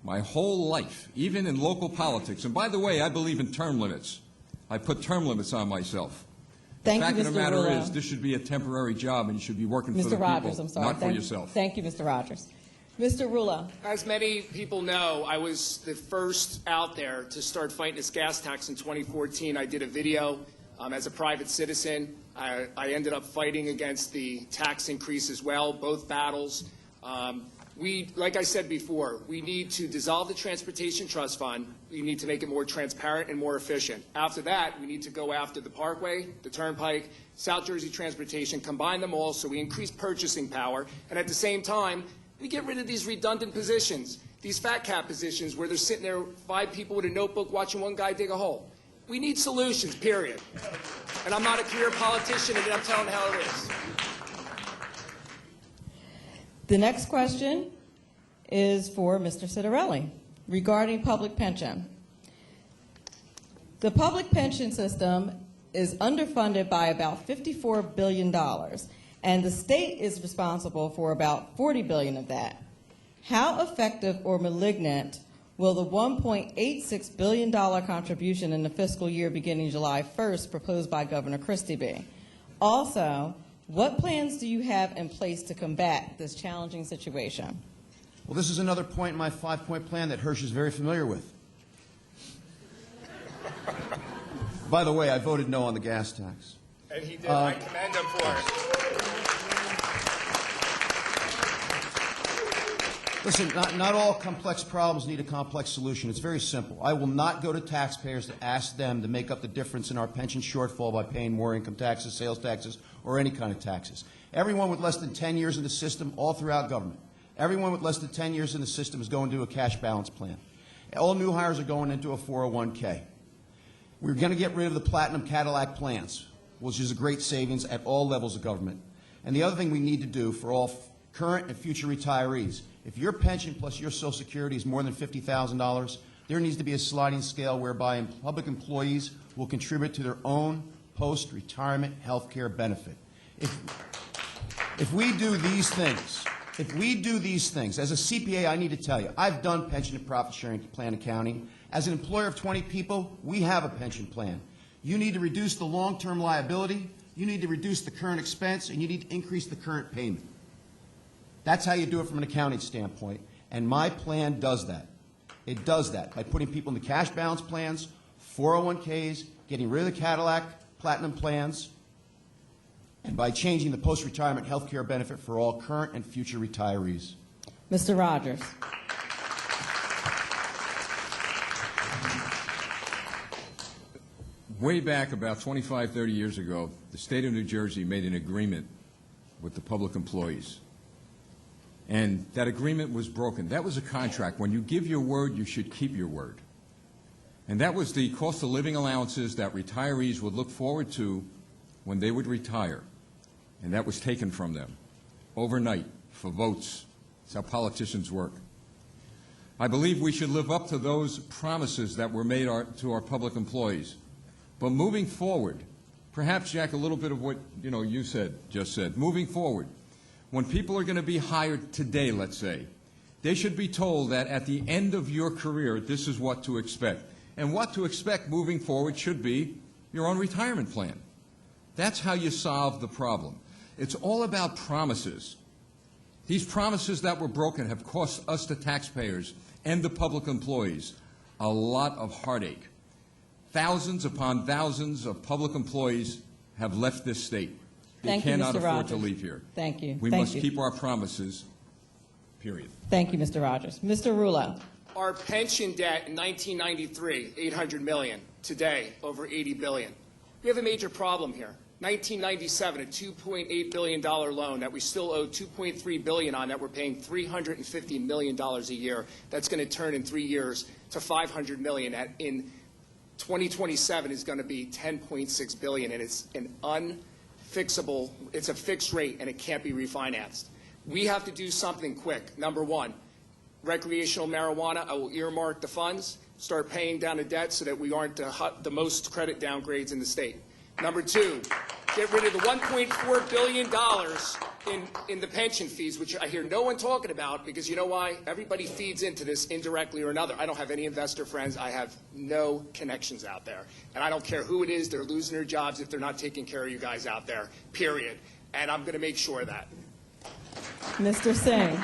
My whole life, even in local politics, and by the way, I believe in term limits. I put term limits on myself.
Thank
the fact
you,
of the
Mr.
matter
Rullo.
is, this should be a temporary job, and you should be working for the
Mr. Rogers,
people,
I'm sorry.
not for yourself.
Thank you, Mr. Rogers. Mr. Rullo.
As many people know, I was the first out there to start fighting this gas tax in 2014. I did a video as a private citizen. I ended up fighting against the tax increase as well, both battles. Like I said before, we need to dissolve the Transportation Trust Fund. We need to make it more transparent and more efficient. After that, we need to go after the Parkway, the Turnpike, South Jersey Transportation, combine them all so we increase purchasing power, and at the same time, we get rid of these redundant positions, these fat cap positions where they're sitting there, 5 people with a notebook watching one guy dig a hole. We need solutions, period. And I'm not a career politician, and I'm telling how it is.
The next question is for Mr. Citarelli regarding public pension. The public pension system is underfunded by about $54 billion, and the state is responsible for about $40 billion of that. How effective or malignant will the $1.86 billion contribution in the fiscal year beginning July 1st proposed by Governor Christie be? Also, what plans do you have in place to combat this challenging situation?
Well, this is another point in my 5-point plan that Hirsch is very familiar with. By the way, I voted no on the gas tax.
And he did. I commend him for it.
Listen, not all complex problems need a complex solution. It's very simple. I will not go to taxpayers to ask them to make up the difference in our pension shortfall by paying more income taxes, sales taxes, or any kind of taxes. Everyone with less than 10 years in the system, all throughout government, everyone with less than 10 years in the system is going to a cash balance plan. All new hires are going into a 401k. We're going to get rid of the Platinum Cadillac plans, which is a great savings at all levels of government. And the other thing we need to do for all current and future retirees, if your pension plus your Social Security is more than $50,000, there needs to be a sliding scale whereby public employees will contribute to their own post-retirement health care benefit. If we do these things, as a CPA, I need to tell you, I've done pension and profit sharing plan accounting. As an employer of 20 people, we have a pension plan. You need to reduce the long-term liability, you need to reduce the current expense, and you need to increase the current payment. That's how you do it from an accounting standpoint, and my plan does that. It does that by putting people into cash balance plans, 401ks, getting rid of the Cadillac Platinum plans, and by changing the post-retirement health care benefit for all current and future retirees.
Mr. Rogers.
Way back about 25, 30 years ago, the state of New Jersey made an agreement with the public employees. And that agreement was broken. That was a contract. When you give your word, you should keep your word. And that was the cost of living allowances that retirees would look forward to when they would retire. And that was taken from them overnight for votes. That's how politicians work. I believe we should live up to those promises that were made to our public employees. But moving forward, perhaps, Jack, a little bit of what you just said. Moving forward, when people are going to be hired today, let's say, they should be told that at the end of your career, this is what to expect. And what to expect moving forward should be your own retirement plan. That's how you solve the problem. It's all about promises. These promises that were broken have cost us, the taxpayers, and the public employees a lot of heartache. Thousands upon thousands of public employees have left this state. They cannot afford to leave here.
Thank you.
We must keep our promises, period.
Thank you, Mr. Rogers. Mr. Rulo.
Our pension debt in 1993, $800 million. Today, over $80 billion. We have a major problem here. 1997, a $2.8 billion loan that we still owe $2.3 billion on, that we're paying $350 million a year. That's going to turn in 3 years to $500 million. In 2027 is going to be $10.6 billion, and it's an unfixable, it's a fixed rate, and it can't be refinanced. We have to do something quick. Number one, recreational marijuana, I will earmark the funds, start paying down the debt so that we aren't the most credit downgrades in the state. Number two, get rid of the $1.4 billion in the pension fees, which I hear no one talking about, because you know why? Everybody feeds into this indirectly or another. I don't have any investor friends. I have no connections out there. And I don't care who it is. They're losing their jobs if they're not taking care of you guys out there, period. And I'm going to make sure of that.
Mr. Singh.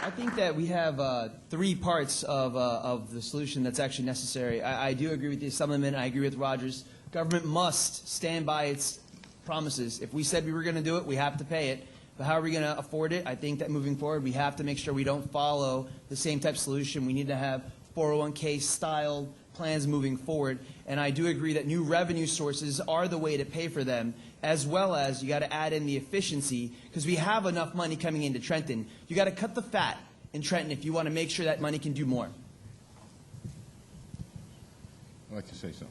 I think that we have three parts of the solution that's actually necessary. I do agree with the Assemblyman. I agree with Rogers. Government must stand by its promises. If we said we were going to do it, we have to pay it. But how are we going to afford it? I think that moving forward, we have to make sure we don't follow the same type of solution. We need to have 401k style plans moving forward. And I do agree that new revenue sources are the way to pay for them, as well as you got to add in the efficiency, because we have enough money coming into Trenton. You got to cut the fat in Trenton if you want to make sure that money can do more.
I'd like to say something.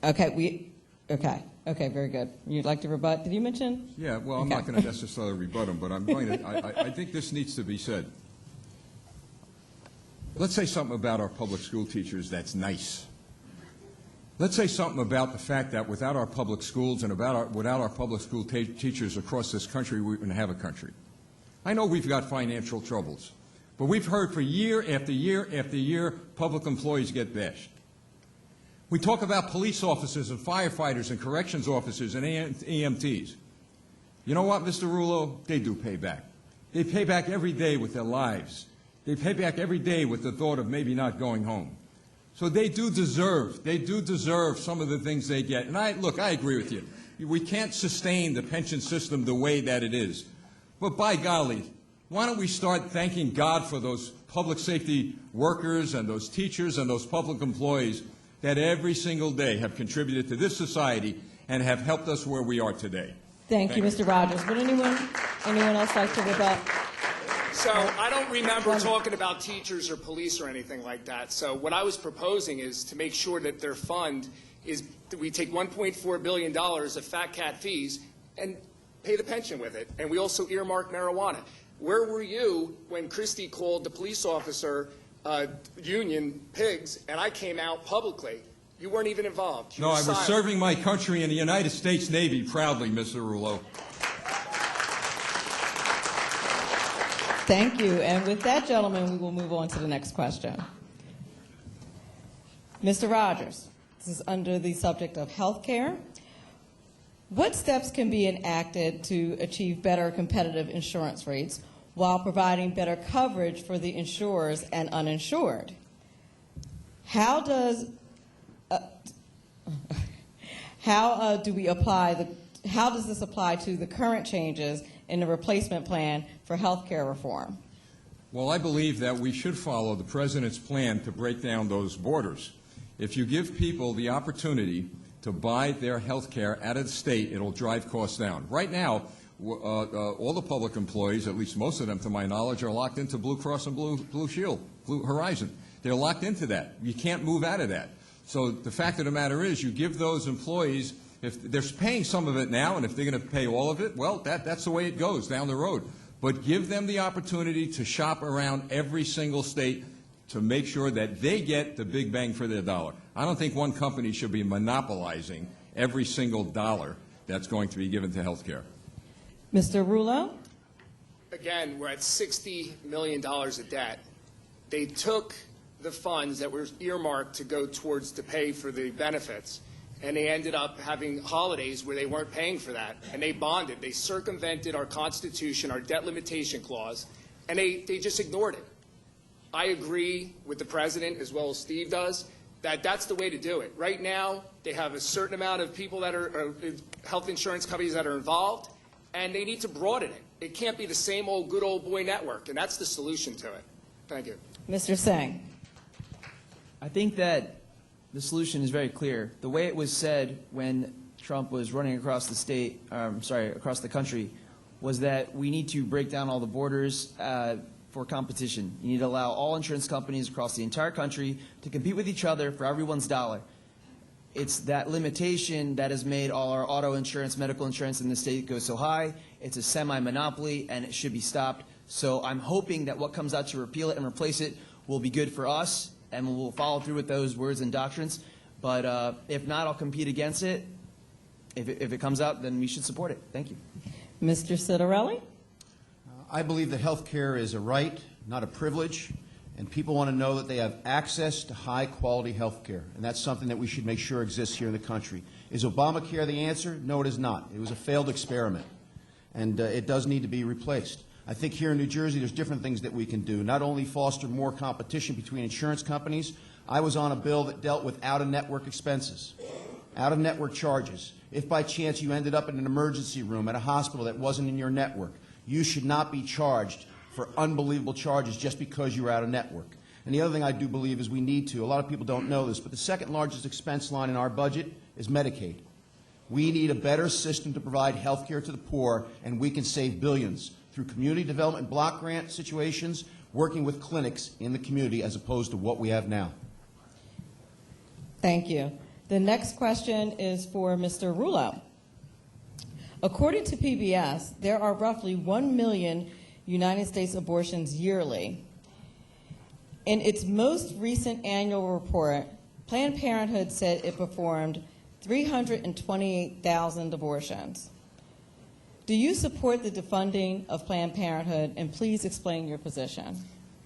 Okay, very good. You'd like to rebut? Did you mention?
Yeah, well, I'm not going to necessarily rebut him, but I'm going to, I think this needs to be said. Let's say something about our public school teachers that's nice. Let's say something about the fact that without our public schools and without our public school teachers across this country, we wouldn't have a country. I know we've got financial troubles, but we've heard for year after year after year, public employees get bashed. We talk about police officers and firefighters and corrections officers and EMTs. You know what, Mr. Rulo? They do pay back. They pay back every day with their lives. They pay back every day with the thought of maybe not going home. So they do deserve some of the things they get. And I agree with you. We can't sustain the pension system the way that it is. But by golly, why don't we start thanking God for those public safety workers and those teachers and those public employees that every single day have contributed to this society and have helped us where we are today.
Thank you, Mr. Rogers. Would anyone else like to rebut?
So I don't remember talking about teachers or police or anything like that. So what I was proposing is to make sure that their fund is, we take $1.4 billion of fat cat fees and pay the pension with it. And we also earmark marijuana. Where were you when Christie called the police officer union pigs and I came out publicly? You weren't even involved.
No, I was serving my country in the United States Navy proudly, Mr. Rouleau.
Thank you. And with that, gentlemen, we will move on to the next question. Mr. Rogers, this is under the subject of health care. What steps can be enacted to achieve better competitive insurance rates while providing better coverage for the insurers and uninsured? How does this apply to the current changes in the replacement plan for health care reform?
Well, I believe that we should follow the President's plan to break down those borders. If you give people the opportunity to buy their health care out of the state, it'll drive costs down. Right now, all the public employees, at least most of them to my knowledge, are locked into Blue Cross and Blue Shield, Blue Horizon. They're locked into that. You can't move out of that. So the fact of the matter is you give those employees, if they're paying some of it now, and if they're going to pay all of it, well, that's the way it goes down the road. But give them the opportunity to shop around every single state to make sure that they get the big bang for their dollar. I don't think one company should be monopolizing every single dollar that's going to be given to health care.
Mr. Rouleau?
Again, we're at $60 million of debt. They took the funds that were earmarked to go towards to pay for the benefits, and they ended up having holidays where they weren't paying for that, and they bonded. They circumvented our Constitution, our debt limitation clause, and they just ignored it. I agree with the President, as well as Steve does, that that's the way to do it. Right now, they have a certain amount of people that are health insurance companies that are involved, and they need to broaden it. It can't be the same old good old boy network, and that's the solution to it. Thank you.
Mr. Singh?
I think that the solution is very clear. The way it was said when Trump was running across the across the country, was that we need to break down all the borders for competition. You need to allow all insurance companies across the entire country to compete with each other for everyone's dollar. It's that limitation that has made all our auto insurance, medical insurance in the state go so high. It's a semi-monopoly, and it should be stopped. So I'm hoping that what comes out to repeal it and replace it will be good for us, and we'll follow through with those words and doctrines. But if not, I'll compete against it. If it comes out, then we should support it. Thank you.
Mr. Citarelli?
I believe that health care is a right, not a privilege, and people want to know that they have access to high-quality health care, and that's something that we should make sure exists here in the country. Is Obamacare the answer? No, it is not. It was a failed experiment, and it does need to be replaced. I think here in New Jersey there's different things that we can do, not only foster more competition between insurance companies. I was on a bill that dealt with out-of-network expenses, out-of-network charges. If by chance you ended up in an emergency room at a hospital that wasn't in your network, you should not be charged for unbelievable charges just because you're out of network. And the other thing I do believe is we need to, a lot of people don't know this, but the second largest expense line in our budget is Medicaid. We need a better system to provide health care to the poor, and we can save billions through community development block grant situations, working with clinics in the community as opposed to what we have now.
Thank you. The next question is for Mr. Rouleau. According to PBS, there are roughly 1 million United States abortions yearly. In its most recent annual report, Planned Parenthood said it performed 328,000 abortions. Do you support the defunding of Planned Parenthood, and please explain your position?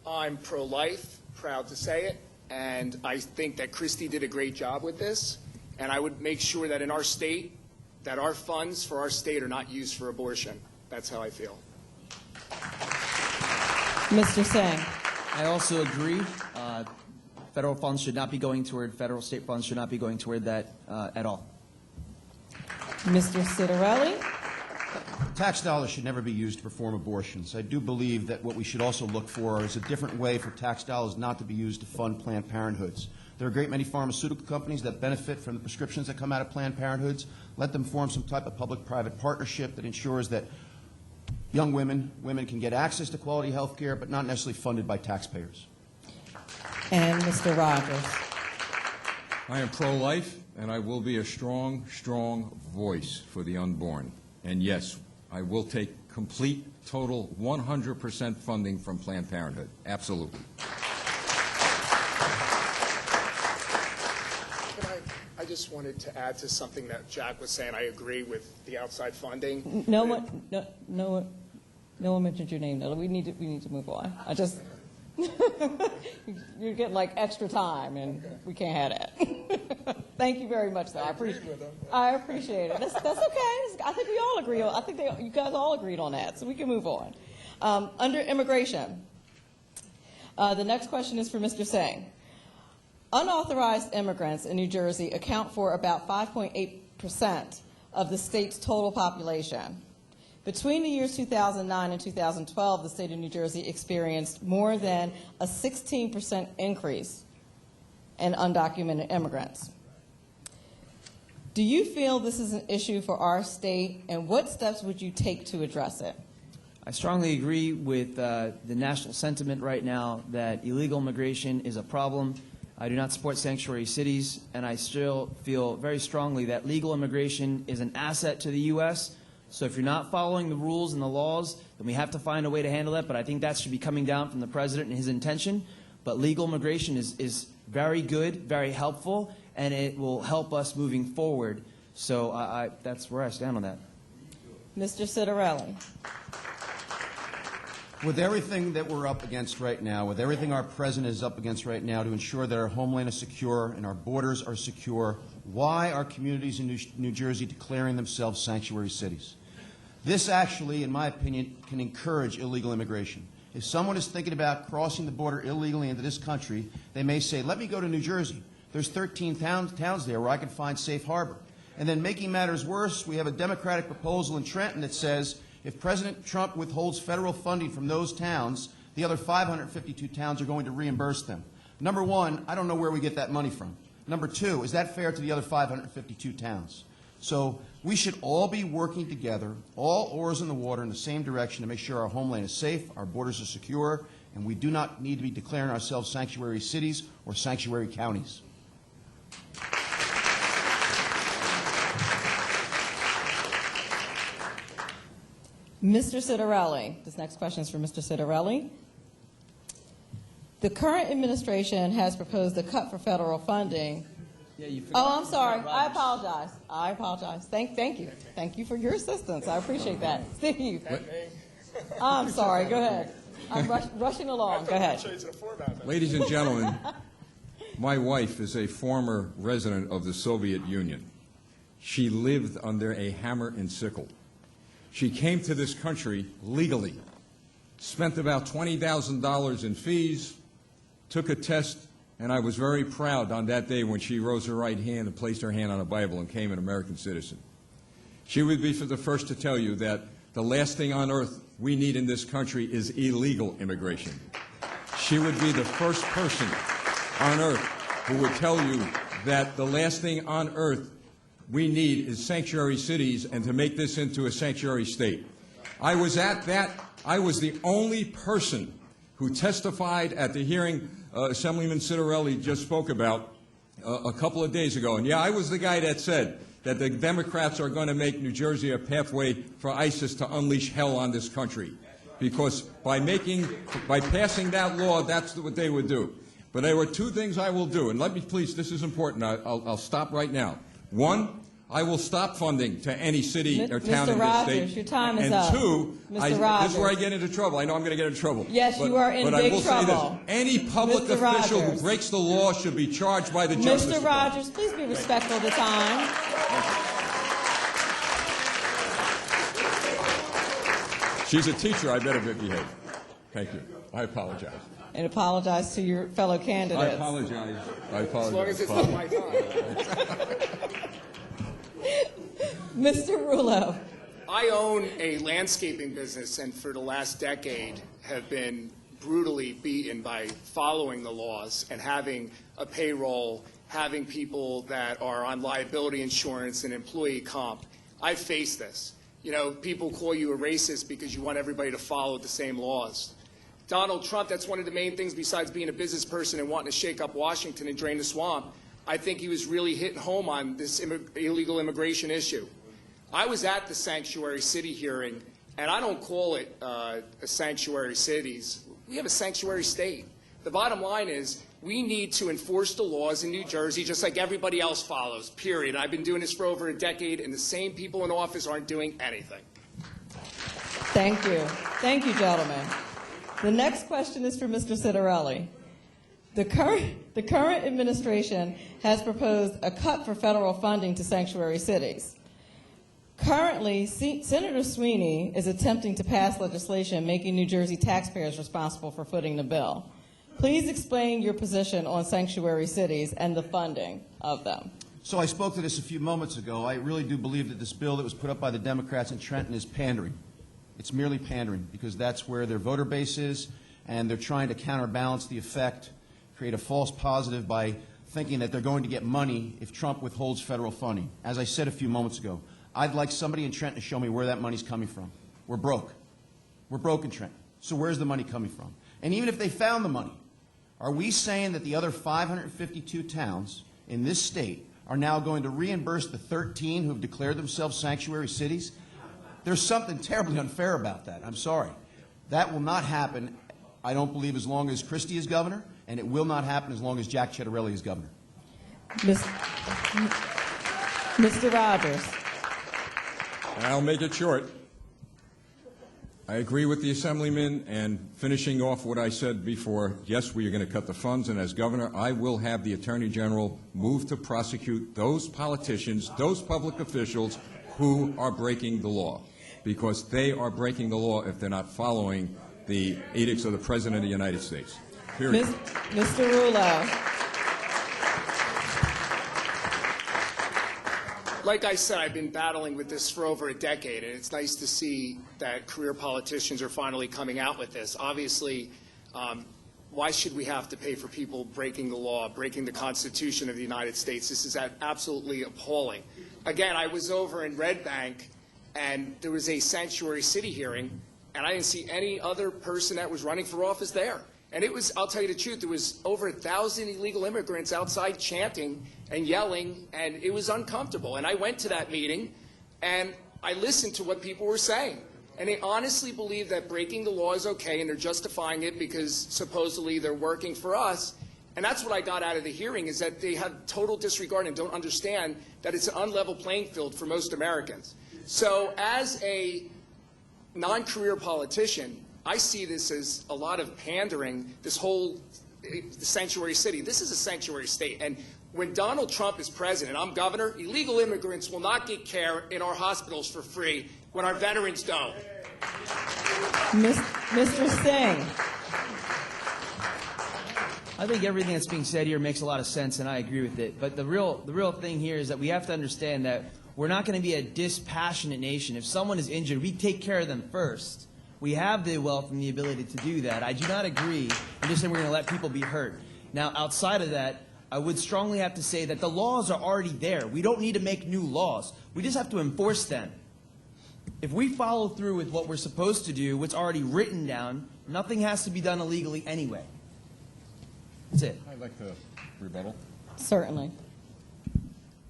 I'm pro-life, proud to say it, and I think that Christie did a great job with this, and I would make sure that in our state, that our funds for our state are not used for abortion. That's how I feel.
Mr. Singh.
I also agree. Federal funds should not be going toward, federal state funds should not be going toward that at all.
Mr. Citarelli?
Tax dollars should never be used to perform abortions. I do believe that what we should also look for is a different way for tax dollars not to be used to fund Planned Parenthoods. There are a great many pharmaceutical companies that benefit from the prescriptions that come out of Planned Parenthoods. Let them form some type of public-private partnership that ensures that young women can get access to quality health care, but not necessarily funded by taxpayers.
And Mr. Rogers?
I am pro-life, and I will be a strong, strong voice for the unborn. And yes, I will take complete, total, 100% funding from Planned Parenthood. Absolutely.
I just wanted to add to something that Jack was saying. I agree with the outside funding.
No one mentioned your name. No, we need to move on. You're getting like extra time, and we can't have that. Thank you very much, though. I appreciate it. That's okay. I think we all agree on. I think you guys all agreed on that, so we can move on. Under immigration, the next question is for Mr. Singh. Unauthorized immigrants in New Jersey account for about 5.8% of the state's total population. Between the years 2009 and 2012, the state of New Jersey experienced more than a 16% increase in undocumented immigrants. Do you feel this is an issue for our state, and what steps would you take to address it?
I strongly agree with the national sentiment right now that illegal immigration is a problem. I do not support sanctuary cities, and I still feel very strongly that legal immigration is an asset to the U.S., so if you're not following the rules and the laws, then we have to find a way to handle that. But I think that should be coming down from the president and his intention. But legal immigration is very good, very helpful, and it will help us moving forward. So that's where I stand on that.
Mr. Citarelli.
With everything that we're up against right now, with everything our president is up against right now to ensure that our homeland is secure and our borders are secure, why are communities in New Jersey declaring themselves sanctuary cities? This actually, in my opinion, can encourage illegal immigration. If someone is thinking about crossing the border illegally into this country, they may say, let me go to New Jersey. There's 13 towns there where I can find safe harbor. And then making matters worse, we have a Democratic proposal in Trenton that says if President Trump withholds federal funding from those towns, the other 552 towns are going to reimburse them. Number one, I don't know where we get that money from. Number two, is that fair to the other 552 towns? So we should all be working together, all oars in the water in the same direction to make sure our homeland is safe, our borders are secure, and we do not need to be declaring ourselves sanctuary cities or sanctuary counties.
Mr. Citarelli. This next question is for Mr. Citarelli. The current administration has proposed a cut for federal funding.
Yeah, you forgot.
Oh, I'm sorry. I apologize. I apologize. Thank you. Thank you for your assistance. I appreciate that. Steve. I'm sorry. Go ahead. I'm rushing along. Go ahead.
Ladies and gentlemen, my wife is a former resident of the Soviet Union. She lived under a hammer and sickle. She came to this country legally, spent about $20,000 in fees, took a test, and I was very proud on that day when she rose her right hand and placed her hand on a Bible and came an American citizen. She would be the first to tell you that the last thing on earth we need in this country is illegal immigration. She would be the first person on earth who would tell you that the last thing on earth we need is sanctuary cities and to make this into a sanctuary state. I was at that. I was the only person who testified at the hearing Assemblyman Citarelli just spoke about a couple of days ago. And yeah, I was the guy that said that the Democrats are going to make New Jersey a pathway for ISIS to unleash hell on this country. Because by passing that law, that's what they would do. But there were two things I will do. And let me please, this is important. I'll stop right now. One, I will stop funding to any city or town in this state.
Your time is up.
And two, this is where I get into trouble. I know I'm going to get into trouble.
Yes, you are in big trouble.
But I will say this. Any public official who breaks the law should be charged by the Justice Department.
Mr. Rogers, please be respectful of the time.
She's a teacher. I better behave. Thank you. I apologize.
And apologize to your fellow candidates.
I apologize. I apologize.
As long as it's not my time.
Mr. Rulo.
I own a landscaping business, and for the last decade have been brutally beaten by following the laws and having a payroll, having people that are on liability insurance and employee comp. I've faced this. You know, people call you a racist because you want everybody to follow the same laws. Donald Trump, that's one of the main things besides being a business person and wanting to shake up Washington and drain the swamp. I think he was really hitting home on this illegal immigration issue. I was at the Sanctuary City hearing, and I don't call it a sanctuary cities. We have a sanctuary state. The bottom line is we need to enforce the laws in New Jersey just like everybody else follows, period. I've been doing this for over a decade, and the same people in office aren't doing anything.
Thank you. Thank you, gentlemen. The next question is for Mr. Citarelli. The current administration has proposed a cut for federal funding to sanctuary cities. Currently, Senator Sweeney is attempting to pass legislation making New Jersey taxpayers responsible for footing the bill. Please explain your position on sanctuary cities and the funding of them.
So I spoke to this a few moments ago. I really do believe that this bill that was put up by the Democrats in Trenton is pandering. It's merely pandering because that's where their voter base is, and they're trying to counterbalance the effect, create a false positive by thinking that they're going to get money if Trump withholds federal funding. As I said a few moments ago, I'd like somebody in Trenton to show me where that money's coming from. We're broke. We're broke in Trenton. So where's the money coming from? And even if they found the money, are we saying that the other 552 towns in this state are now going to reimburse the 13 who have declared themselves sanctuary cities? There's something terribly unfair about that. I'm sorry. That will not happen, I don't believe, as long as Christie is governor, and it will not happen as long as Jack Ciattarelli is governor.
Mr. Rogers.
I'll make it short. I agree with the Assemblyman, and finishing off what I said before, yes, we are going to cut the funds, and as governor, I will have the Attorney General move to prosecute those politicians, those public officials who are breaking the law, because they are breaking the law if they're not following the edicts of the President of the United States. Period.
Mr. Rulo.
Like I said, I've been battling with this for over a decade, and it's nice to see that career politicians are finally coming out with this. Obviously, why should we have to pay for people breaking the law, breaking the Constitution of the United States? This is absolutely appalling. Again, I was over in Red Bank, and there was a sanctuary city hearing, and I didn't see any other person that was running for office there. And it was, I'll tell you the truth, there was over 1,000 illegal immigrants outside chanting and yelling, and it was uncomfortable. And I went to that meeting, and I listened to what people were saying. And they honestly believe that breaking the law is okay, and they're justifying it because supposedly they're working for us. And that's what I got out of the hearing, is that they have total disregard and don't understand that it's an unlevel playing field for most Americans. So as a non-career politician, I see this as a lot of pandering, this whole sanctuary city. This is a sanctuary state. And when Donald Trump is president, I'm governor, illegal immigrants will not get care in our hospitals for free when our veterans don't.
Mr. Singh.
I think everything that's being said here makes a lot of sense, and I agree with it. But the real thing here is that we have to understand that we're not going to be a dispassionate nation. If someone is injured, we take care of them first. We have the wealth and the ability to do that. I do not agree. I'm just saying we're going to let people be hurt. Now, outside of that, I would strongly have to say that the laws are already there. We don't need to make new laws. We just have to enforce them. If we follow through with what we're supposed to do, what's already written down, nothing has to be done illegally anyway. That's it.
I'd like to rebuttal.
Certainly.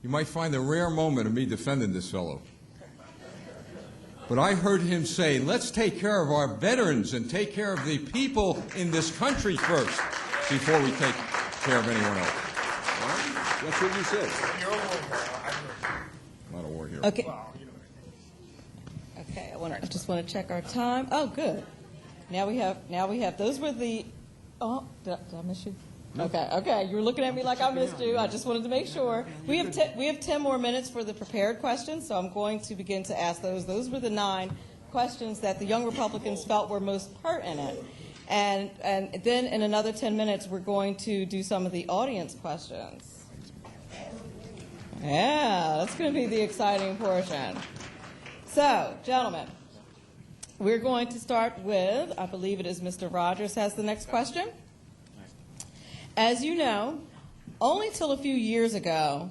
You might find a rare moment of me defending this fellow. But I heard him say, let's take care of our veterans and take care of the people in this country first before we take care of anyone else.
Well, that's what you said.
Not a war hero.
Okay. Okay. I just want to check our time. Oh, good. Now we have. Those were the. Oh, did I miss you? Okay. You were looking at me like I missed you. I just wanted to make sure. We have 10 more minutes for the prepared questions, so I'm going to begin to ask those. Those were the 9 questions that the young Republicans felt were most pertinent. And then in another 10 minutes, we're going to do some of the audience questions. Yeah, that's going to be the exciting portion. So, gentlemen, we're going to start with, I believe it is Mr. Rogers has the next question. As you know, only till a few years ago,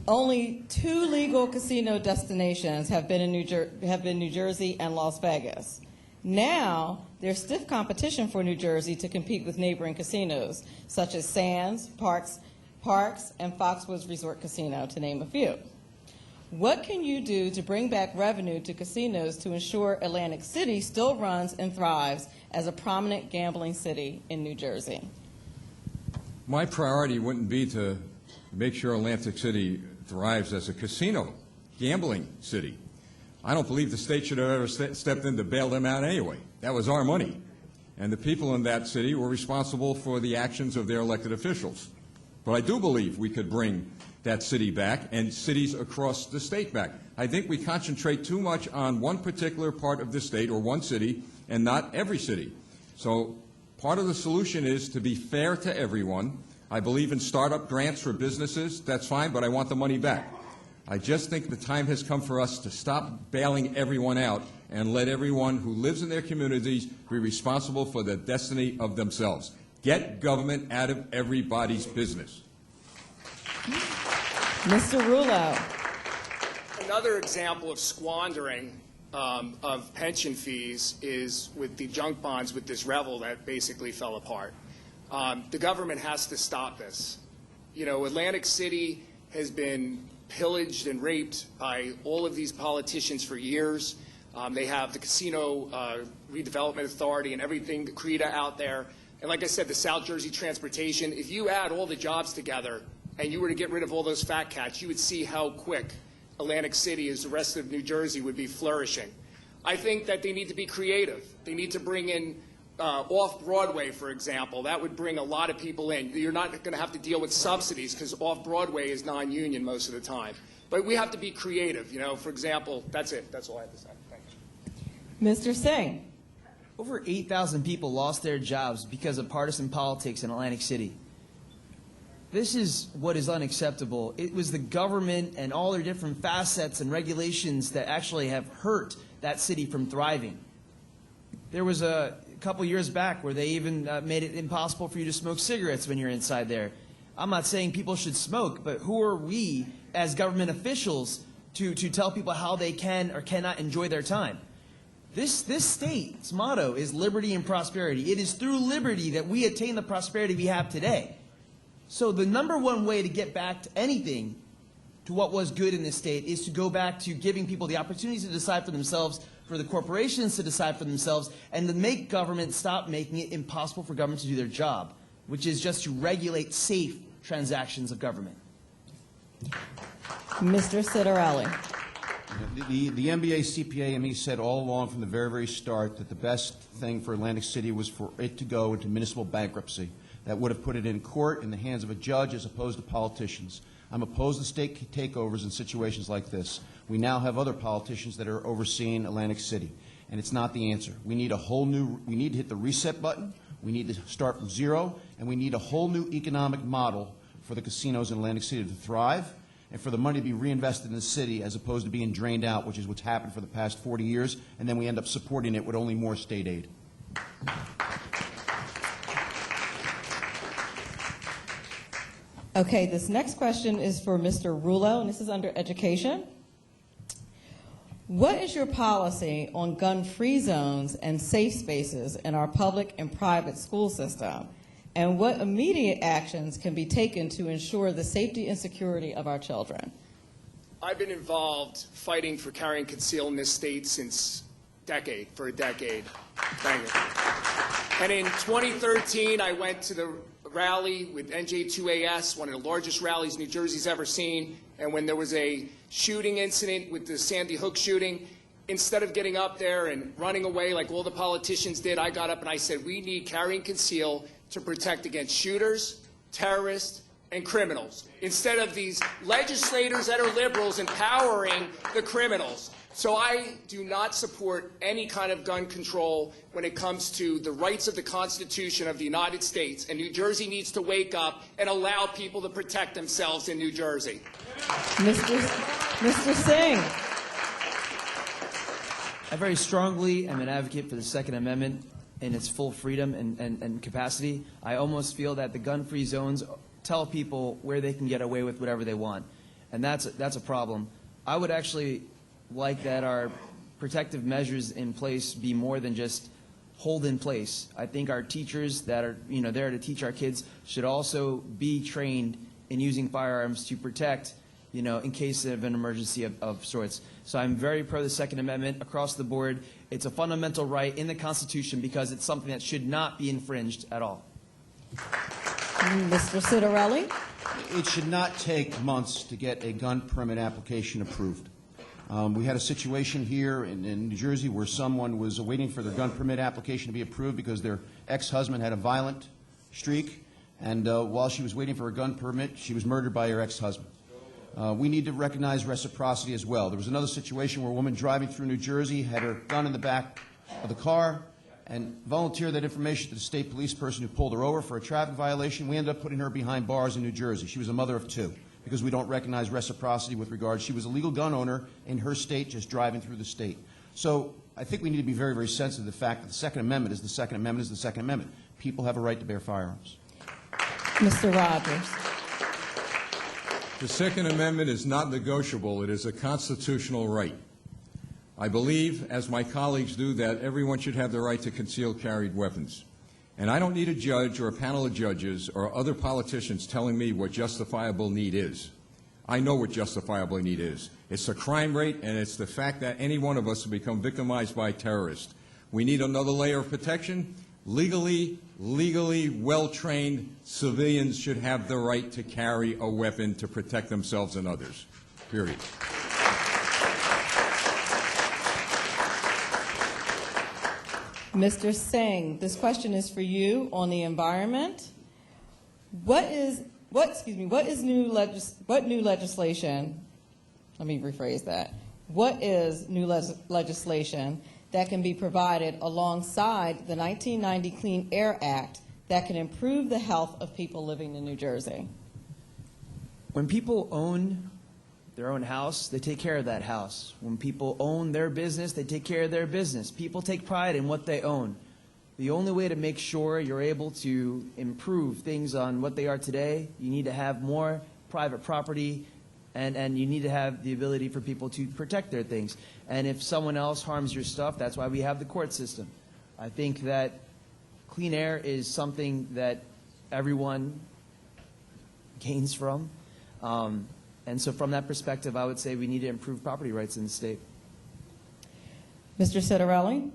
only 2 legal casino destinations have been in New Jersey and Las Vegas. Now, there's stiff competition for New Jersey to compete with neighboring casinos, such as Sands, Parks, and Foxwoods Resort Casino, to name a few. What can you do to bring back revenue to casinos to ensure Atlantic City still runs and thrives as a prominent gambling city in New Jersey?
My priority wouldn't be to make sure Atlantic City thrives as a casino, gambling city. I don't believe the state should have ever stepped in to bail them out anyway. That was our money. And the people in that city were responsible for the actions of their elected officials. But I do believe we could bring that city back and cities across the state back. I think we concentrate too much on one particular part of the state or one city and not every city. So part of the solution is to be fair to everyone. I believe in startup grants for businesses. That's fine, but I want the money back. I just think the time has come for us to stop bailing everyone out and let everyone who lives in their communities be responsible for the destiny of themselves. Get government out of everybody's business.
Mr. Rullo.
Another example of squandering of pension fees is with the junk bonds with this Revel that basically fell apart. The government has to stop this. You know, Atlantic City has been pillaged and raped by all of these politicians for years. They have the Casino Redevelopment Authority and everything, CREDA out there. And like I said, the South Jersey Transportation, if you add all the jobs together and you were to get rid of all those fat cats, you would see how quick Atlantic City, as the rest of New Jersey, would be flourishing. I think that they need to be creative. They need to bring in off-Broadway, for example. That would bring a lot of people in. You're not going to have to deal with subsidies because off-Broadway is non-union most of the time. But we have to be creative. You know, for example, that's it. That's all I have to say. Thanks.
Mr. Singh.
Over 8,000 people lost their jobs because of partisan politics in Atlantic City. This is what is unacceptable. It was the government and all their different facets and regulations that actually have hurt that city from thriving. There was a couple years back where they even made it impossible for you to smoke cigarettes when you're inside there. I'm not saying people should smoke, but who are we as government officials to tell people how they can or cannot enjoy their time? This state's motto is liberty and prosperity. It is through liberty that we attain the prosperity we have today. So the number one way to get back to anything, to what was good in this state, is to go back to giving people the opportunities to decide for themselves, for the corporations to decide for themselves, and to make government stop making it impossible for government to do their job, which is just to regulate safe transactions of government.
Mr. Citarelli.
The NBA CPA said all along from the very, very start that the best thing for Atlantic City was for it to go into municipal bankruptcy. That would have put it in court in the hands of a judge as opposed to politicians. I'm opposed to state takeovers in situations like this. We now have other politicians that are overseeing Atlantic City, and it's not the answer. We need we need to hit the reset button, we need to start from zero, and we need a whole new economic model for the casinos in Atlantic City to thrive and for the money to be reinvested in the city as opposed to being drained out, which is what's happened for the past 40 years, and then we end up supporting it with only more state aid.
Okay, this next question is for Mr. Rullo, and this is under education. What is your policy on gun-free zones and safe spaces in our public and private school system? And what immediate actions can be taken to ensure the safety and security of our children?
I've been involved fighting for carry and conceal in this state for a decade. Thank you. And in 2013, I went to the rally with NJ2AS, one of the largest rallies New Jersey's ever seen. And when there was a shooting incident with the Sandy Hook shooting, instead of getting up there and running away like all the politicians did, I got up and I said, we need carry and conceal to protect against shooters, terrorists, and criminals, instead of these legislators that are liberals empowering the criminals. So I do not support any kind of gun control when it comes to the rights of the Constitution of the United States, and New Jersey needs to wake up and allow people to protect themselves in New Jersey.
Mr. Singh.
I very strongly am an advocate for the Second Amendment in its full freedom and capacity. I almost feel that the gun-free zones tell people where they can get away with whatever they want, and that's a problem. I would actually like that our protective measures in place be more than just hold in place. I think our teachers that are there to teach our kids should also be trained in using firearms to protect, in case of an emergency of sorts. So I'm very pro the Second Amendment across the board. It's a fundamental right in the Constitution because it's something that should not be infringed at all.
Mr. Citarelli.
It should not take months to get a gun permit application approved. We had a situation here in New Jersey where someone was waiting for their gun permit application to be approved because their ex-husband had a violent streak, and while she was waiting for a gun permit, she was murdered by her ex-husband. We need to recognize reciprocity as well. There was another situation where a woman driving through New Jersey had her gun in the back of the car and volunteered that information to the state police person who pulled her over for a traffic violation. We ended up putting her behind bars in New Jersey. She was a mother of two because we don't recognize reciprocity with regard. She was a legal gun owner in her state just driving through the state. So I think we need to be very, very sensitive to the fact that the Second Amendment is the Second Amendment is the Second Amendment. People have a right to bear firearms.
Mr. Rogers.
The Second Amendment is not negotiable. It is a constitutional right. I believe, as my colleagues do, that everyone should have the right to conceal carried weapons. And I don't need a judge or a panel of judges or other politicians telling me what justifiable need is. I know what justifiable need is. It's the crime rate, and it's the fact that any one of us will become victimized by terrorists. We need another layer of protection. Legally well-trained civilians should have the right to carry a weapon to protect themselves and others, period.
Mr. Singh, this question is for you on the environment. What new legislation, let me rephrase that. What is new legislation that can be provided alongside the 1990 Clean Air Act that can improve the health of people living in New Jersey?
When people own their own house, they take care of that house. When people own their business, they take care of their business. People take pride in what they own. The only way to make sure you're able to improve things on what they are today, you need to have more private property, and you need to have the ability for people to protect their things. And if someone else harms your stuff, that's why we have the court system. I think that clean air is something that everyone gains from. And so from that perspective, I would say we need to improve property rights in the state.
Mr. Citarelli?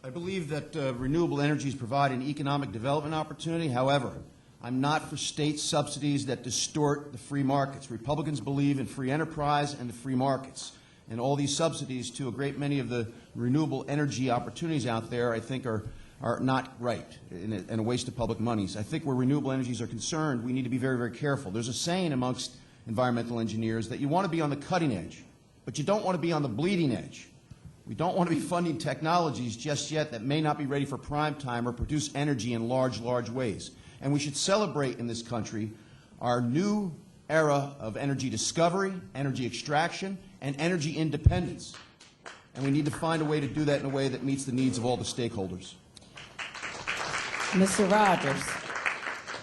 I believe that renewable energies provide an economic development opportunity. However, I'm not for state subsidies that distort the free markets. Republicans believe in free enterprise and the free markets. And all these subsidies to a great many of the renewable energy opportunities out there, I think, are not right and a waste of public monies. I think where renewable energies are concerned, we need to be very, very careful. There's a saying amongst environmental engineers that you want to be on the cutting edge, but you don't want to be on the bleeding edge. We don't want to be funding technologies just yet that may not be ready for prime time or produce energy in large, large ways. And we should celebrate in this country our new era of energy discovery, energy extraction, and energy independence. And we need to find a way to do that in a way that meets the needs of all the stakeholders.
Mr. Rogers.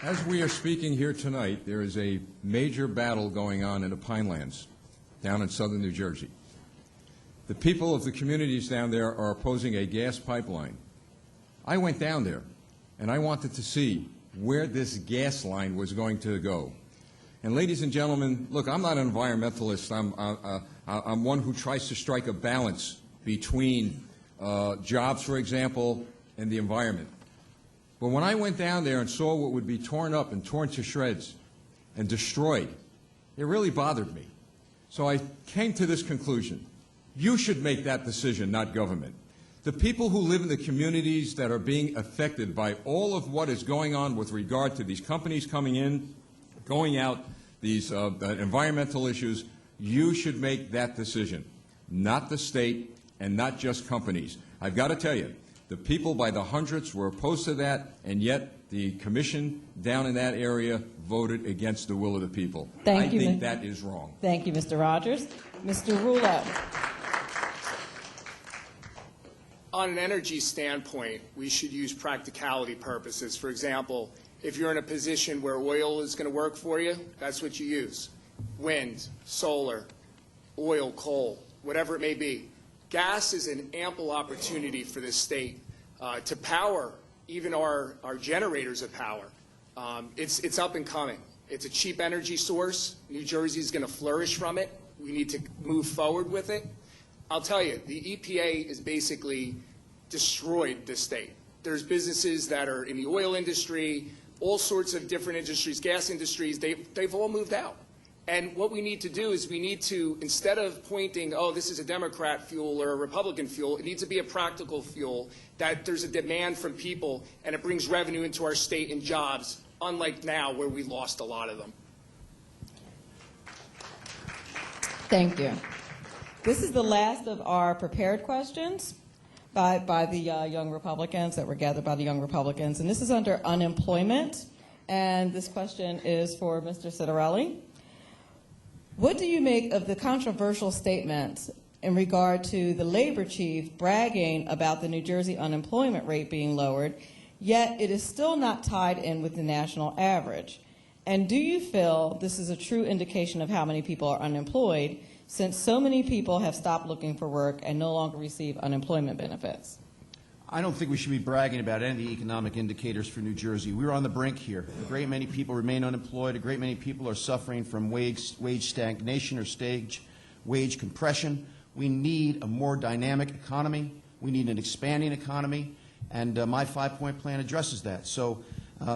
As we are speaking here tonight, there is a major battle going on in the Pinelands down in southern New Jersey. The people of the communities down there are opposing a gas pipeline. I went down there, and I wanted to see where this gas line was going to go. And ladies and gentlemen, look, I'm not an environmentalist. I'm one who tries to strike a balance between jobs, for example, and the environment. But when I went down there and saw what would be torn up and torn to shreds and destroyed, it really bothered me. So I came to this conclusion. You should make that decision, not government. The people who live in the communities that are being affected by all of what is going on with regard to these companies coming in, going out, these environmental issues, you should make that decision. not the state, and not just companies. I've got to tell you, the people by the hundreds were opposed to that, and yet the commission down in that area voted against the will of the people.
Thank you,
I think that is wrong.
Thank you, Mr. Rogers. Mr. Rulo.
On an energy standpoint, we should use practicality purposes. For example, if you're in a position where oil is going to work for you, that's what you use. Wind, solar, oil, coal, whatever it may be. Gas is an ample opportunity for this state to power even our generators of power. It's up and coming. It's a cheap energy source. New Jersey is going to flourish from it. We need to move forward with it. I'll tell you, the EPA has basically destroyed this state. There's businesses that are in the oil industry, all sorts of different industries, gas industries, they've all moved out. And what we need to do is we need to, instead of pointing, oh, this is a Democrat fuel or a Republican fuel, it needs to be a practical fuel, that there's a demand from people and it brings revenue into our state and jobs, unlike now where we lost a lot of them.
Thank you. This is the last of our prepared questions by the young Republicans that were gathered by the young Republicans. And this is under unemployment. And this question is for Mr. Citarelli. What do you make of the controversial statements in regard to the labor chief bragging about the New Jersey unemployment rate being lowered, yet it is still not tied in with the national average? And do you feel this is a true indication of how many people are unemployed, since so many people have stopped looking for work and no longer receive unemployment benefits?
I don't think we should be bragging about any of the economic indicators for New Jersey. We're on the brink here. A great many people remain unemployed. A great many people are suffering from wage stagnation or wage compression. We need a more dynamic economy. We need an expanding economy, and my five-point plan addresses that. So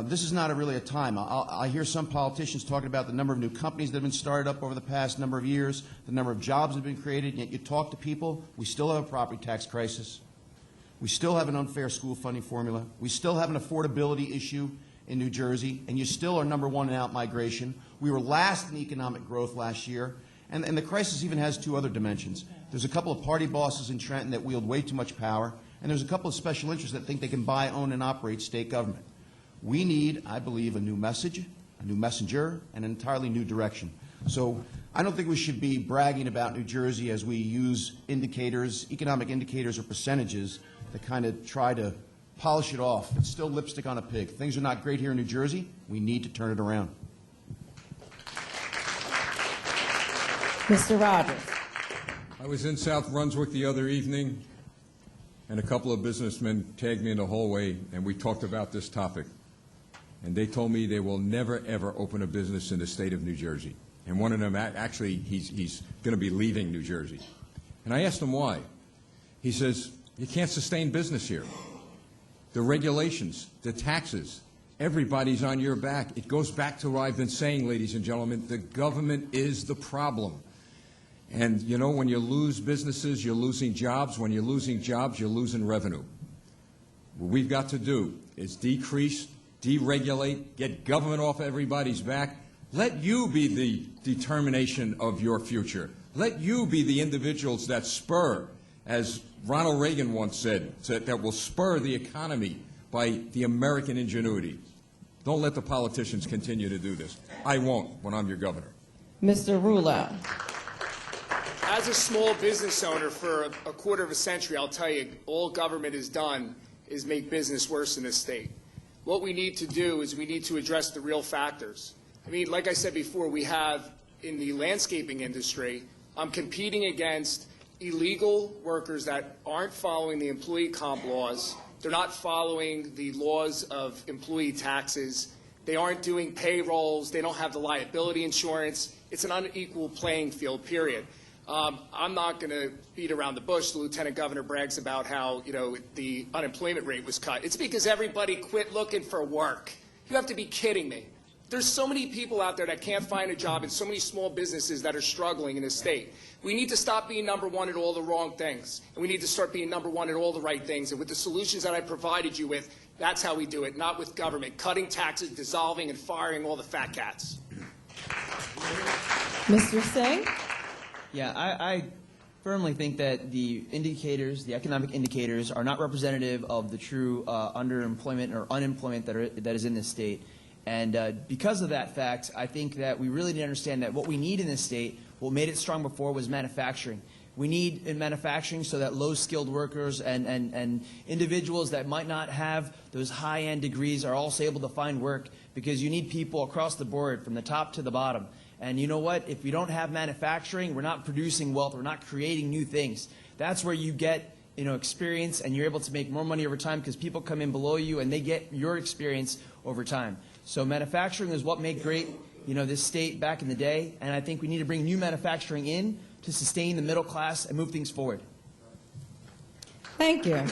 this is not really a time. I hear some politicians talking about the number of new companies that have been started up over the past number of years, the number of jobs that have been created, yet you talk to people, we still have a property tax crisis. We still have an unfair school funding formula. We still have an affordability issue in New Jersey, and you still are number one in out-migration. We were last in economic growth last year, and the crisis even has two other dimensions. There's a couple of party bosses in Trenton that wield way too much power, and there's a couple of special interests that think they can buy, own, and operate state government. We need, I believe, a new message, a new messenger, and an entirely new direction. So I don't think we should be bragging about New Jersey as we use indicators, economic indicators or percentages to kind of try to polish it off. It's still lipstick on a pig. Things are not great here in New Jersey. We need to turn it around.
Mr. Rogers.
I was in South Brunswick the other evening, and a couple of businessmen tagged me in the hallway, and we talked about this topic. And they told me they will never, ever open a business in the state of New Jersey. And one of them, actually, he's going to be leaving New Jersey. And I asked him why. He says, you can't sustain business here. The regulations, the taxes, everybody's on your back. It goes back to what I've been saying, ladies and gentlemen. The government is the problem. And, you know, when you lose businesses, you're losing jobs. When you're losing jobs, you're losing revenue. What we've got to do is decrease, deregulate, get government off everybody's back. Let you be the determination of your future. Let you be the individuals that spur, as Ronald Reagan once said, that will spur the economy by the American ingenuity. Don't let the politicians continue to do this. I won't when I'm your governor.
Mr. Rulo.
As a small business owner for a quarter of a century, I'll tell you, all government has done is make business worse in this state. What we need to do is we need to address the real factors. I mean, like I said before, we have in the landscaping industry, I'm competing against illegal workers that aren't following the employee comp laws. They're not following the laws of employee taxes. They aren't doing payrolls. They don't have the liability insurance. It's an unequal playing field, period. I'm not going to beat around the bush. The lieutenant governor brags about how, you know, the unemployment rate was cut. It's because everybody quit looking for work. You have to be kidding me. There's so many people out there that can't find a job and so many small businesses that are struggling in this state. We need to stop being number one at all the wrong things, and we need to start being number one at all the right things. And with the solutions that I provided you with, that's how we do it, not with government, cutting taxes, dissolving, and firing all the fat cats.
Mr. Singh?
Yeah, I firmly think that the indicators, the economic indicators, are not representative of the true underemployment or unemployment that is in this state. And because of that fact, I think that we really need to understand that what we need in this state, what made it strong before, was manufacturing. We need in manufacturing so that low-skilled workers and individuals that might not have those high-end degrees are also able to find work, because you need people across the board from the top to the bottom. And you know what? If we don't have manufacturing, we're not producing wealth, we're not creating new things. That's where you get experience, and you're able to make more money over time because people come in below you and they get your experience over time. So manufacturing is what made great this state back in the day, and I think we need to bring new manufacturing in to sustain the middle class and move things forward.
Thank you.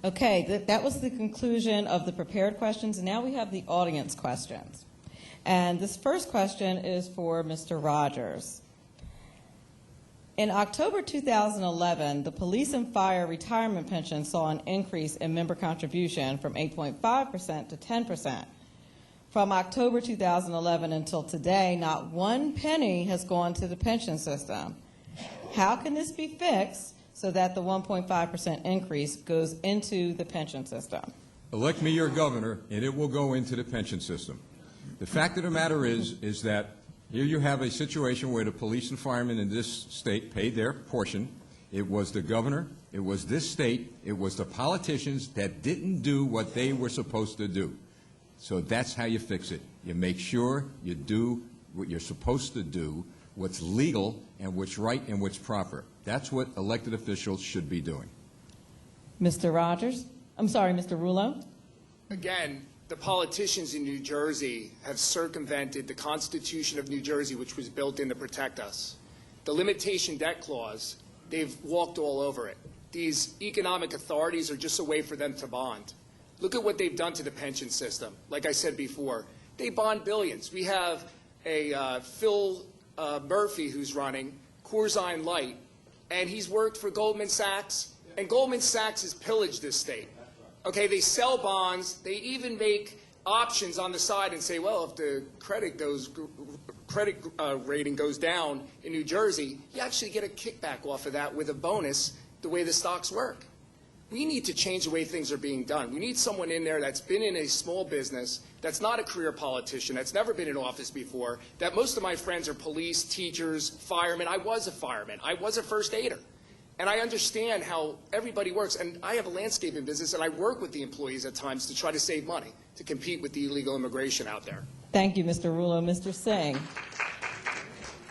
Okay, that was the conclusion of the prepared questions, and now we have the audience questions. And this first question is for Mr. Rogers. In October 2011, the police and fire retirement pension saw an increase in member contribution from 8.5% to 10%. From October 2011 until today, not one penny has gone to the pension system. How can this be fixed so that the 1.5% increase goes into the pension system?
Elect me your governor, and it will go into the pension system. The fact of the matter is that here you have a situation where the police and firemen in this state paid their portion. It was the governor, it was this state, it was the politicians that didn't do what they were supposed to do. So that's how you fix it. You make sure you do what you're supposed to do, what's legal and what's right and what's proper. That's what elected officials should be doing.
Mr. Rogers? I'm sorry, Mr. Rulo?
Again, the politicians in New Jersey have circumvented the Constitution of New Jersey, which was built in to protect us. The limitation debt clause, they've walked all over it. These economic authorities are just a way for them to bond. Look at what they've done to the pension system. Like I said before, they bond billions. We have a Phil Murphy who's running Corzine Light, and he's worked for Goldman Sachs, and Goldman Sachs has pillaged this state. Okay, they sell bonds. They even make options on the side and say, well, if the credit rating goes down in New Jersey, you actually get a kickback off of that with a bonus the way the stocks work. We need to change the way things are being done. We need someone in there that's been in a small business, that's not a career politician, that's never been in office before, that most of my friends are police, teachers, firemen. I was a fireman. I was a first aider. And I understand how everybody works. And I have a landscaping business, and I work with the employees at times to try to save money, to compete with the illegal immigration out there.
Thank you, Mr. Rulo. Mr. Singh.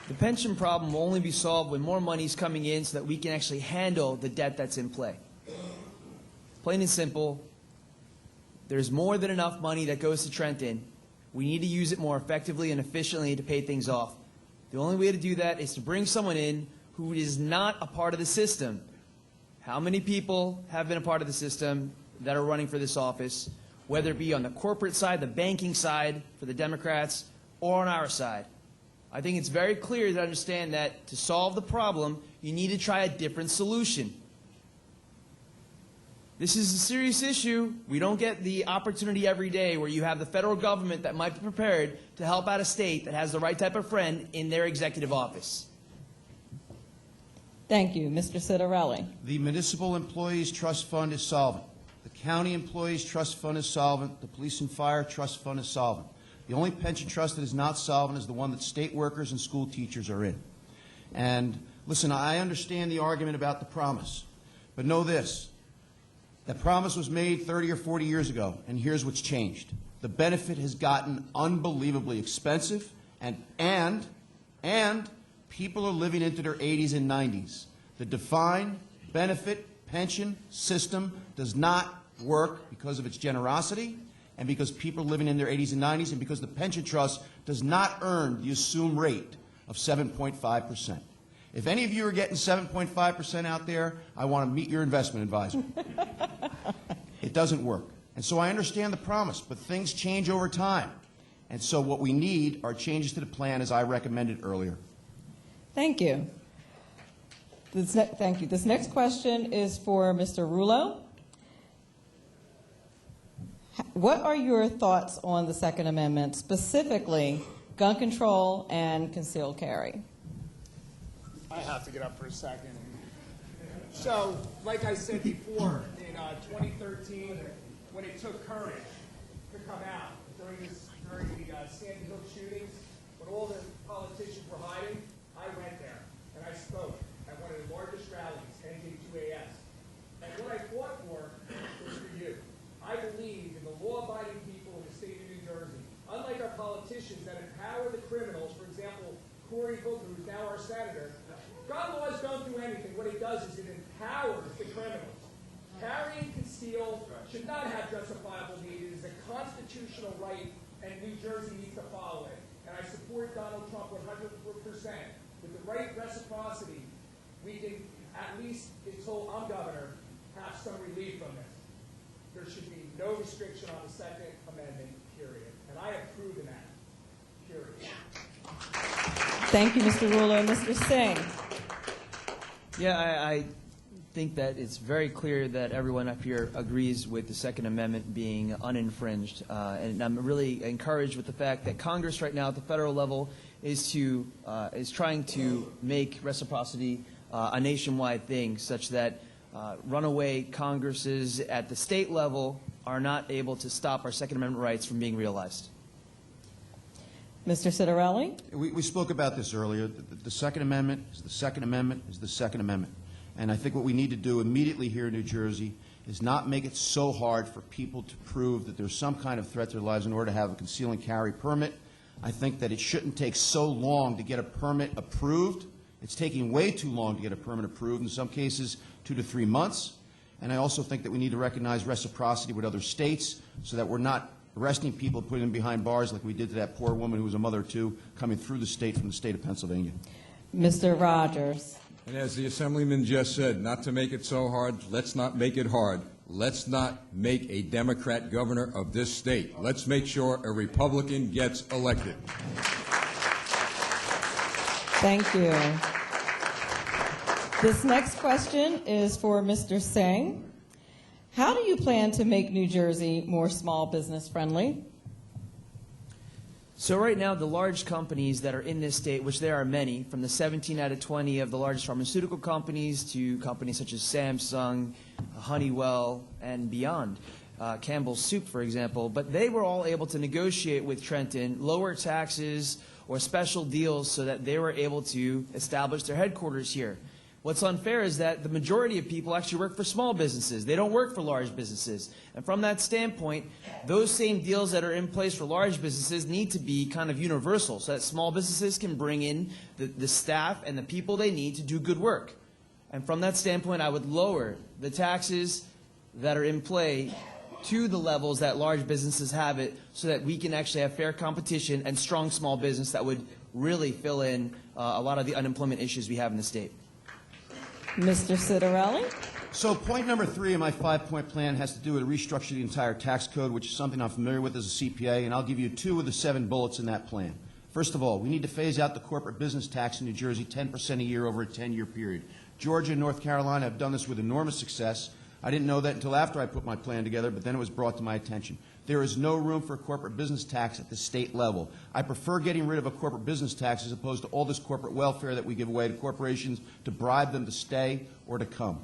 The pension problem will only be solved when more money is coming in so that we can actually handle the debt that's in play. Plain and simple, there's more than enough money that goes to Trenton. We need to use it more effectively and efficiently to pay things off. The only way to do that is to bring someone in who is not a part of the system. How many people have been a part of the system that are running for this office, whether it be on the corporate side, the banking side for the Democrats, or on our side? I think it's very clear to understand that to solve the problem, you need to try a different solution. This is a serious issue. We don't get the opportunity every day where you have the federal government that might be prepared to help out a state that has the right type of friend in their executive office.
Thank you. Mr. Citarelli.
The Municipal Employees Trust Fund is solvent. The County Employees Trust Fund is solvent. The Police and Fire Trust Fund is solvent. The only pension trust that is not solvent is the one that state workers and school teachers are in. And listen, I understand the argument about the promise, but know this. That promise was made 30 or 40 years ago, and here's what's changed. The benefit has gotten unbelievably expensive, and people are living into their 80s and 90s. The defined benefit pension system does not work because of its generosity and because people are living in their 80s and 90s and because the pension trust does not earn the assumed rate of 7.5%. If any of you are getting 7.5% out there, I want to meet your investment advisor. It doesn't work. And so I understand the promise, but things change over time. And so what we need are changes to the plan as I recommended earlier.
Thank you. Thank you. This next question is for Mr. Rulo. What are your thoughts on the Second Amendment, specifically gun control and concealed carry?
I have to get up for a second. So, like I said before, in 2013, when it took courage to come out during the Sandy Hook shootings, when all the politicians were hiding, I went there and I spoke at one of the largest rallies, NJ2AS. And what I fought for was for you. I believe in the law-abiding people in the state of New Jersey. Unlike our politicians that empower the criminals, for example, Cory Booker, who's now our senator, gun laws don't do anything. What it does is it empowers the criminals. Carry and conceal should not have justifiable need. It is a constitutional right, and New Jersey needs to follow it. And I support Donald Trump 100%. With the right reciprocity, we can, at least until I'm governor, have some relief from this. There should be no restriction on the Second Amendment, period. And I have proven that, period.
Thank you, Mr. Rulo. Mr. Singh.
Yeah, I think that it's very clear that everyone up here agrees with the Second Amendment being uninfringed. And I'm really encouraged with the fact that Congress right now at the federal level is trying to make reciprocity a nationwide thing, such that runaway Congresses at the state level are not able to stop our Second Amendment rights from being realized.
Mr. Citarelli?
We spoke about this earlier. The Second Amendment is the Second Amendment is the Second Amendment. And I think what we need to do immediately here in New Jersey is not make it so hard for people to prove that there's some kind of threat to their lives in order to have a conceal and carry permit. I think that it shouldn't take so long to get a permit approved. It's taking way too long to get a permit approved, in some cases 2 to 3 months. And I also think that we need to recognize reciprocity with other states so that we're not arresting people, putting them behind bars like we did to that poor woman who was a mother of 2 coming through the state from the state of Pennsylvania.
Mr. Rogers.
And as the Assemblyman just said, not to make it so hard, let's not make it hard. Let's not make a Democrat governor of this state. Let's make sure a Republican gets elected.
Thank you. This next question is for Mr. Singh. How do you plan to make New Jersey more small business friendly?
So right now, the large companies that are in this state, which there are many, from the 17 out of 20 of the largest pharmaceutical companies to companies such as Samsung, Honeywell, and beyond, Campbell's Soup, for example, but they were all able to negotiate with Trenton lower taxes or special deals so that they were able to establish their headquarters here. What's unfair is that the majority of people actually work for small businesses. They don't work for large businesses. And from that standpoint, those same deals that are in place for large businesses need to be kind of universal so that small businesses can bring in the staff and the people they need to do good work. And from that standpoint, I would lower the taxes that are in play to the levels that large businesses have it so that we can actually have fair competition and strong small business that would really fill in a lot of the unemployment issues we have in the state.
Mr. Citarelli?
So point number 3 of my 5-point plan has to do with restructuring the entire tax code, which is something I'm familiar with as a CPA, and I'll give you 2 of the 7 bullets in that plan. First of all, we need to phase out the corporate business tax in New Jersey 10% a year over a 10-year period. Georgia and North Carolina have done this with enormous success. I didn't know that until after I put my plan together, but then it was brought to my attention. There is no room for a corporate business tax at the state level. I prefer getting rid of a corporate business tax as opposed to all this corporate welfare that we give away to corporations to bribe them to stay or to come.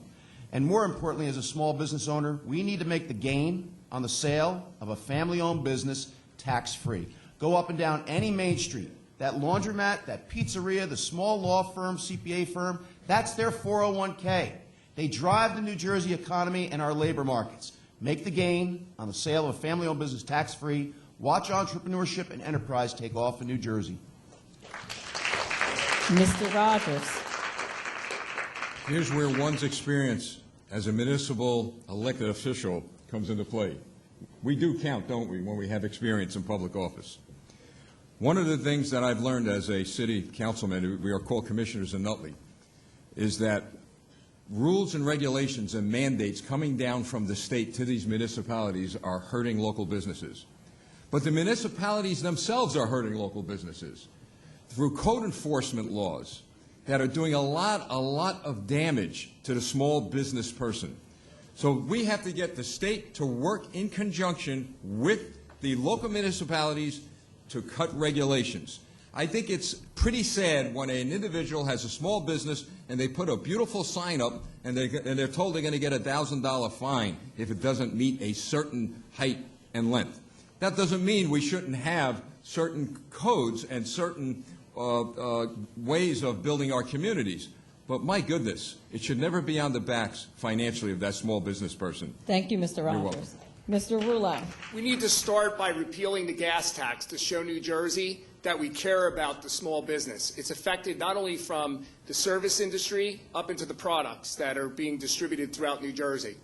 And more importantly, as a small business owner, we need to make the gain on the sale of a family-owned business tax-free. Go up and down any main street. That laundromat, that pizzeria, the small law firm, CPA firm, that's their 401k. They drive the New Jersey economy and our labor markets. Make the gain on the sale of a family-owned business tax-free. Watch entrepreneurship and enterprise take off in New Jersey.
Mr. Rogers.
Here's where one's experience as a municipal elected official comes into play. We do count, don't we, when we have experience in public office. One of the things that I've learned as a city councilman, we are called commissioners in Nutley, is that rules and regulations and mandates coming down from the state to these municipalities are hurting local businesses. But the municipalities themselves are hurting local businesses through code enforcement laws that are doing a lot of damage to the small business person. So we have to get the state to work in conjunction with the local municipalities to cut regulations. I think it's pretty sad when an individual has a small business and they put a beautiful sign up and they're told they're going to get a $1,000 fine if it doesn't meet a certain height and length. That doesn't mean we shouldn't have certain codes and certain ways of building our communities. But my goodness, it should never be on the backs financially of that small business person.
Thank you, Mr.
welcome.
Rogers. Mr. Rouleau.
We need to start by repealing the gas tax to show New Jersey that we care about the small business. It's affected not only from the service industry up into the products that are being distributed throughout New Jersey.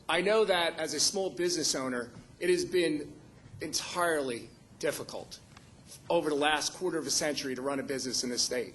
I know that as a small business owner, it has been entirely difficult over the last quarter of a century to run a business in this state.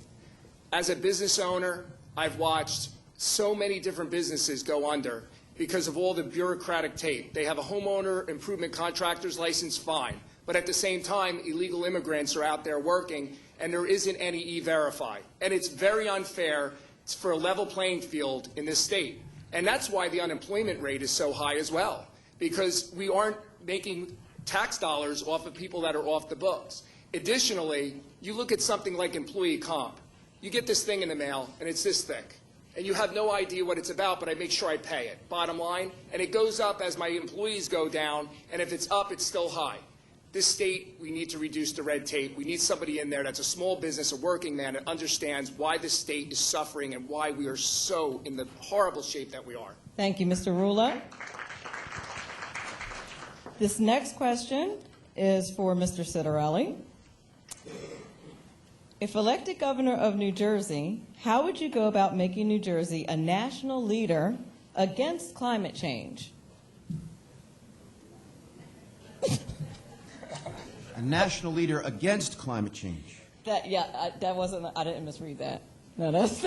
As a business owner, I've watched so many different businesses go under because of all the bureaucratic tape. They have a homeowner improvement contractor's license, fine. But at the same time, illegal immigrants are out there working, and there isn't any E-Verify. And it's very unfair for a level playing field in this state. And that's why the unemployment rate is so high as well, because we aren't making tax dollars off of people that are off the books. Additionally, you look at something like employee comp. You get this thing in the mail, and it's this thick. And you have no idea what it's about, but I make sure I pay it, bottom line. And it goes up as my employees go down, and if it's up, it's still high. This state, we need to reduce the red tape. We need somebody in there that's a small business, a working man, that understands why this state is suffering and why we are so in the horrible shape that we are.
Thank you, Mr. Rouleau. This next question is for Mr. Citarelli. If elected governor of New Jersey, how would you go about making New Jersey a national leader against climate change?
A national leader against climate change.
That wasn't, I didn't misread that. No, that's.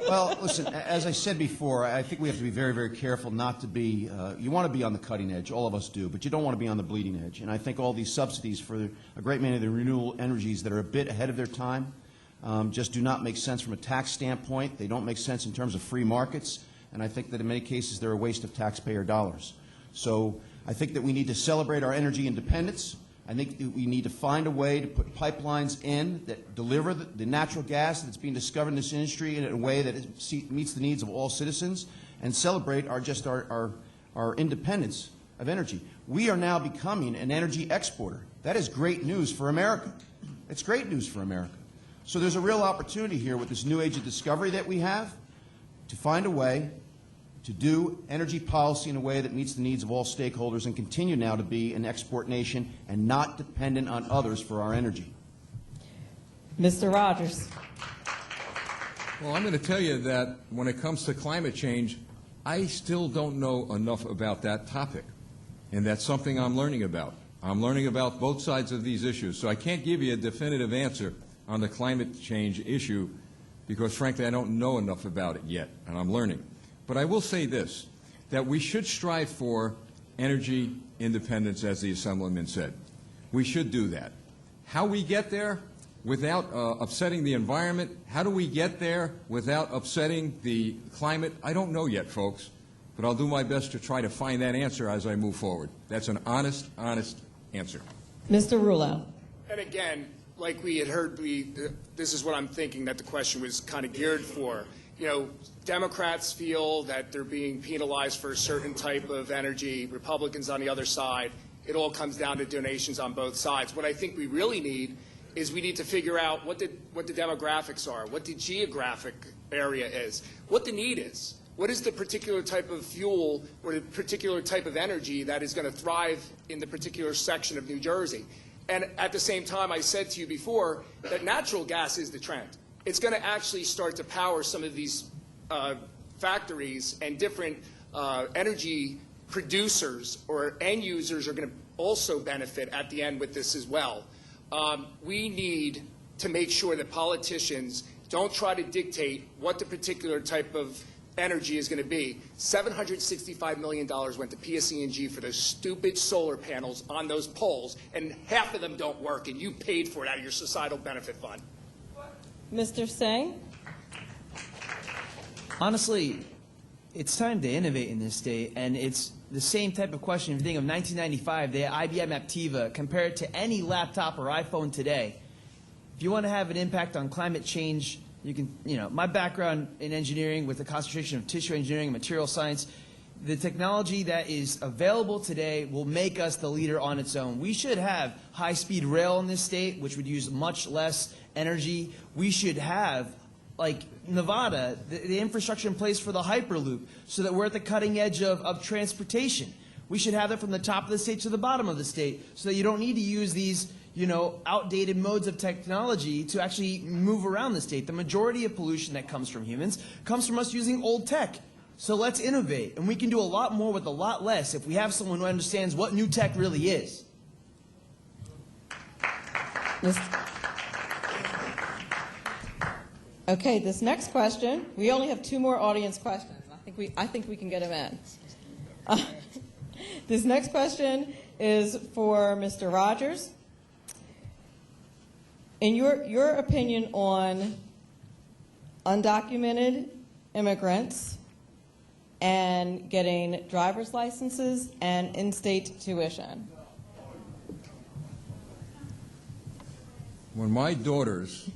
Well, listen, as I said before, I think we have to be very, very careful not to be, you want to be on the cutting edge, all of us do, but you don't want to be on the bleeding edge. And I think all these subsidies for a great many of the renewable energies that are a bit ahead of their time just do not make sense from a tax standpoint. They don't make sense in terms of free markets. And I think that in many cases they're a waste of taxpayer dollars. So I think that we need to celebrate our energy independence. I think that we need to find a way to put pipelines in that deliver the natural gas that's being discovered in this industry in a way that meets the needs of all citizens and celebrate our independence of energy. We are now becoming an energy exporter. That is great news for America. It's great news for America. So there's a real opportunity here with this new age of discovery that we have to find a way to do energy policy in a way that meets the needs of all stakeholders and continue now to be an export nation and not dependent on others for our energy.
Mr. Rogers.
Well, I'm going to tell you that when it comes to climate change, I still don't know enough about that topic. And that's something I'm learning about. I'm learning about both sides of these issues. So I can't give you a definitive answer on the climate change issue because, frankly, I don't know enough about it yet, and I'm learning. But I will say this, that we should strive for energy independence, as the Assemblyman said. We should do that. How we get there without upsetting the environment, how do we get there without upsetting the climate? I don't know yet, folks, but I'll do my best to try to find that answer as I move forward. That's an honest answer.
Mr. Rouleau.
And again, like we had heard, this is what I'm thinking that the question was kind of geared for. You know, Democrats feel that they're being penalized for a certain type of energy, Republicans on the other side. It all comes down to donations on both sides. What I think we really need is we need to figure out what the demographics are, what the geographic area is, what the need is. What is the particular type of fuel or the particular type of energy that is going to thrive in the particular section of New Jersey? And at the same time, I said to you before that natural gas is the trend. It's going to actually start to power some of these factories, and different energy producers or end users are going to also benefit at the end with this as well. We need to make sure that politicians don't try to dictate what the particular type of energy is going to be. $765 million went to PSE&G for those stupid solar panels on those poles, and half of them don't work, and you paid for it out of your societal benefit fund.
Mr. Singh.
Honestly, it's time to innovate in this state, and it's the same type of question. If you think of 1995, the IBM Aptiva, compared to any laptop or iPhone today, If you want to have an impact on climate change, you can, my background in engineering with a concentration of tissue engineering and material science, the technology that is available today will make us the leader on its own. We should have high-speed rail in this state, which would use much less energy. We should have, like Nevada, the infrastructure in place for the Hyperloop so that we're at the cutting edge of transportation. We should have it from the top of the state to the bottom of the state so that you don't need to use these outdated modes of technology to actually move around the state. The majority of pollution that comes from humans comes from us using old tech. So let's innovate, and we can do a lot more with a lot less if we have someone who understands what new tech really is.
Okay, this next question, we only have 2 more audience questions. I think we can get them in. This next question is for Mr. Rogers. In your opinion on undocumented immigrants and getting driver's licenses and in-state tuition.
When my daughters,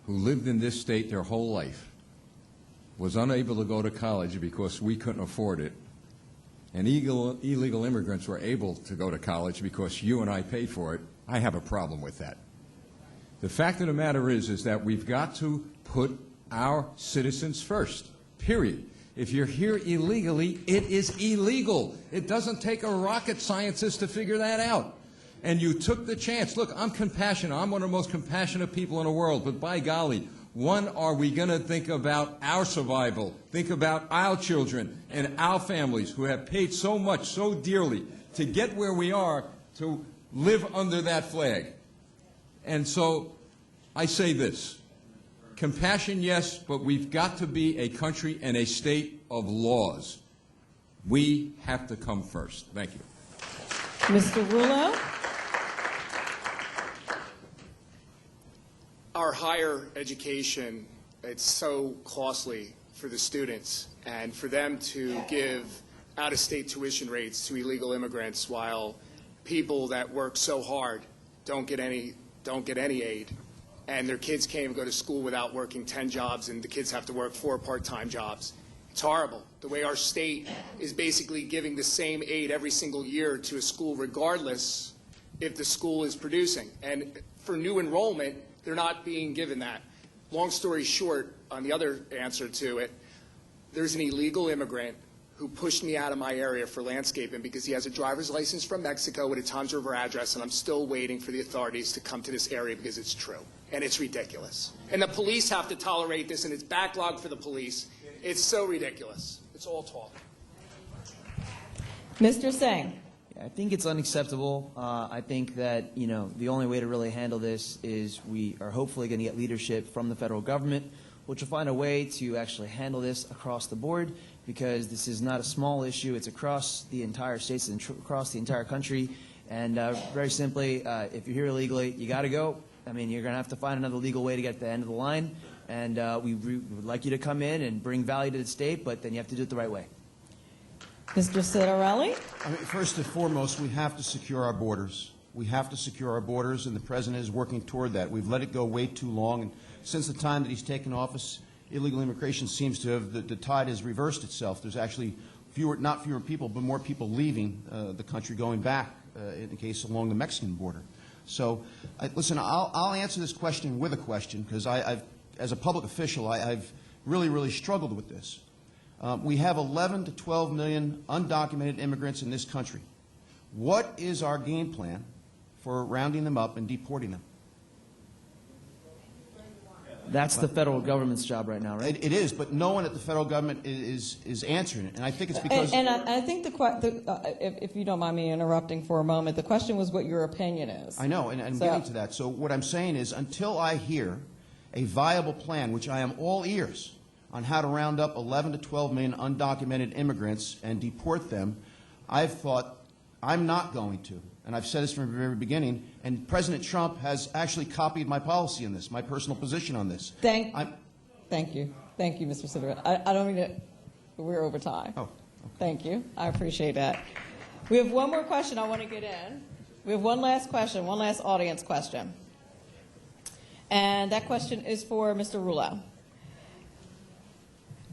who lived in this state their whole life, was unable to go to college because we couldn't afford it, and illegal immigrants were able to go to college because you and I paid for it, I have a problem with that. The fact of the matter is that we've got to put our citizens first, period. If you're here illegally, it is illegal. It doesn't take a rocket scientist to figure that out. And you took the chance. Look, I'm compassionate. I'm one of the most compassionate people in the world. But by golly, when are we going to think about our survival, think about our children and our families who have paid so much, so dearly to get where we are, to live under that flag? And so I say this. Compassion, yes, but we've got to be a country and a state of laws. We have to come first. Thank you.
Mr. Rouleau?
Our higher education, it's so costly for the students, and for them to give out-of-state tuition rates to illegal immigrants while people that work so hard don't get any aid, and their kids can't even go to school without working 10 jobs, and the kids have to work 4 part-time jobs. It's horrible. The way our state is basically giving the same aid every single year to a school regardless if the school is producing. And for new enrollment, they're not being given that. Long story short, on the other answer to it, there's an illegal immigrant who pushed me out of my area for landscaping because he has a driver's license from Mexico with a Toms River address, and I'm still waiting for the authorities to come to this area because it's true. And it's ridiculous. And the police have to tolerate this, and it's backlogged for the police. It's so ridiculous. It's all talk.
Mr. Singh.
I think it's unacceptable. I think that, the only way to really handle this is we are hopefully going to get leadership from the federal government, which will find a way to actually handle this across the board, because this is not a small issue. It's across the entire states and across the entire country. And very simply, if you're here illegally, you got to go. I mean, you're going to have to find another legal way to get to the end of the line. And we would like you to come in and bring value to the state, but then you have to do it the right way.
Mr. Citarelli?
First and foremost, we have to secure our borders. We have to secure our borders, and the President is working toward that. We've let it go way too long, and since the time that he's taken office, illegal immigration seems to have, the tide has reversed itself. There's actually not fewer people, but more people leaving the country, going back, in the case along the Mexican border. So, listen, I'll answer this question with a question, because as a public official, I've really struggled with this. We have 11 to 12 million undocumented immigrants in this country. What is our game plan for rounding them up and deporting them?
That's the federal government's job right now, right?
It is, but no one at the federal government is answering it. And I think it's because...
And I think if you don't mind me interrupting for a moment, the question was what your opinion is.
I know, and I'm getting to that. So what I'm saying is, until I hear a viable plan, which I am all ears, on how to round up 11 to 12 million undocumented immigrants and deport them, I've thought I'm not going to. And I've said this from the very beginning, and President Trump has actually copied my policy on this, my personal position on this.
Thank you. Thank you, Mr. Citarelli. I don't mean to, we're over time.
Oh, okay.
Thank you. I appreciate that. We have one more question I want to get in. We have one last question, one last audience question. And that question is for Mr. Rouleau.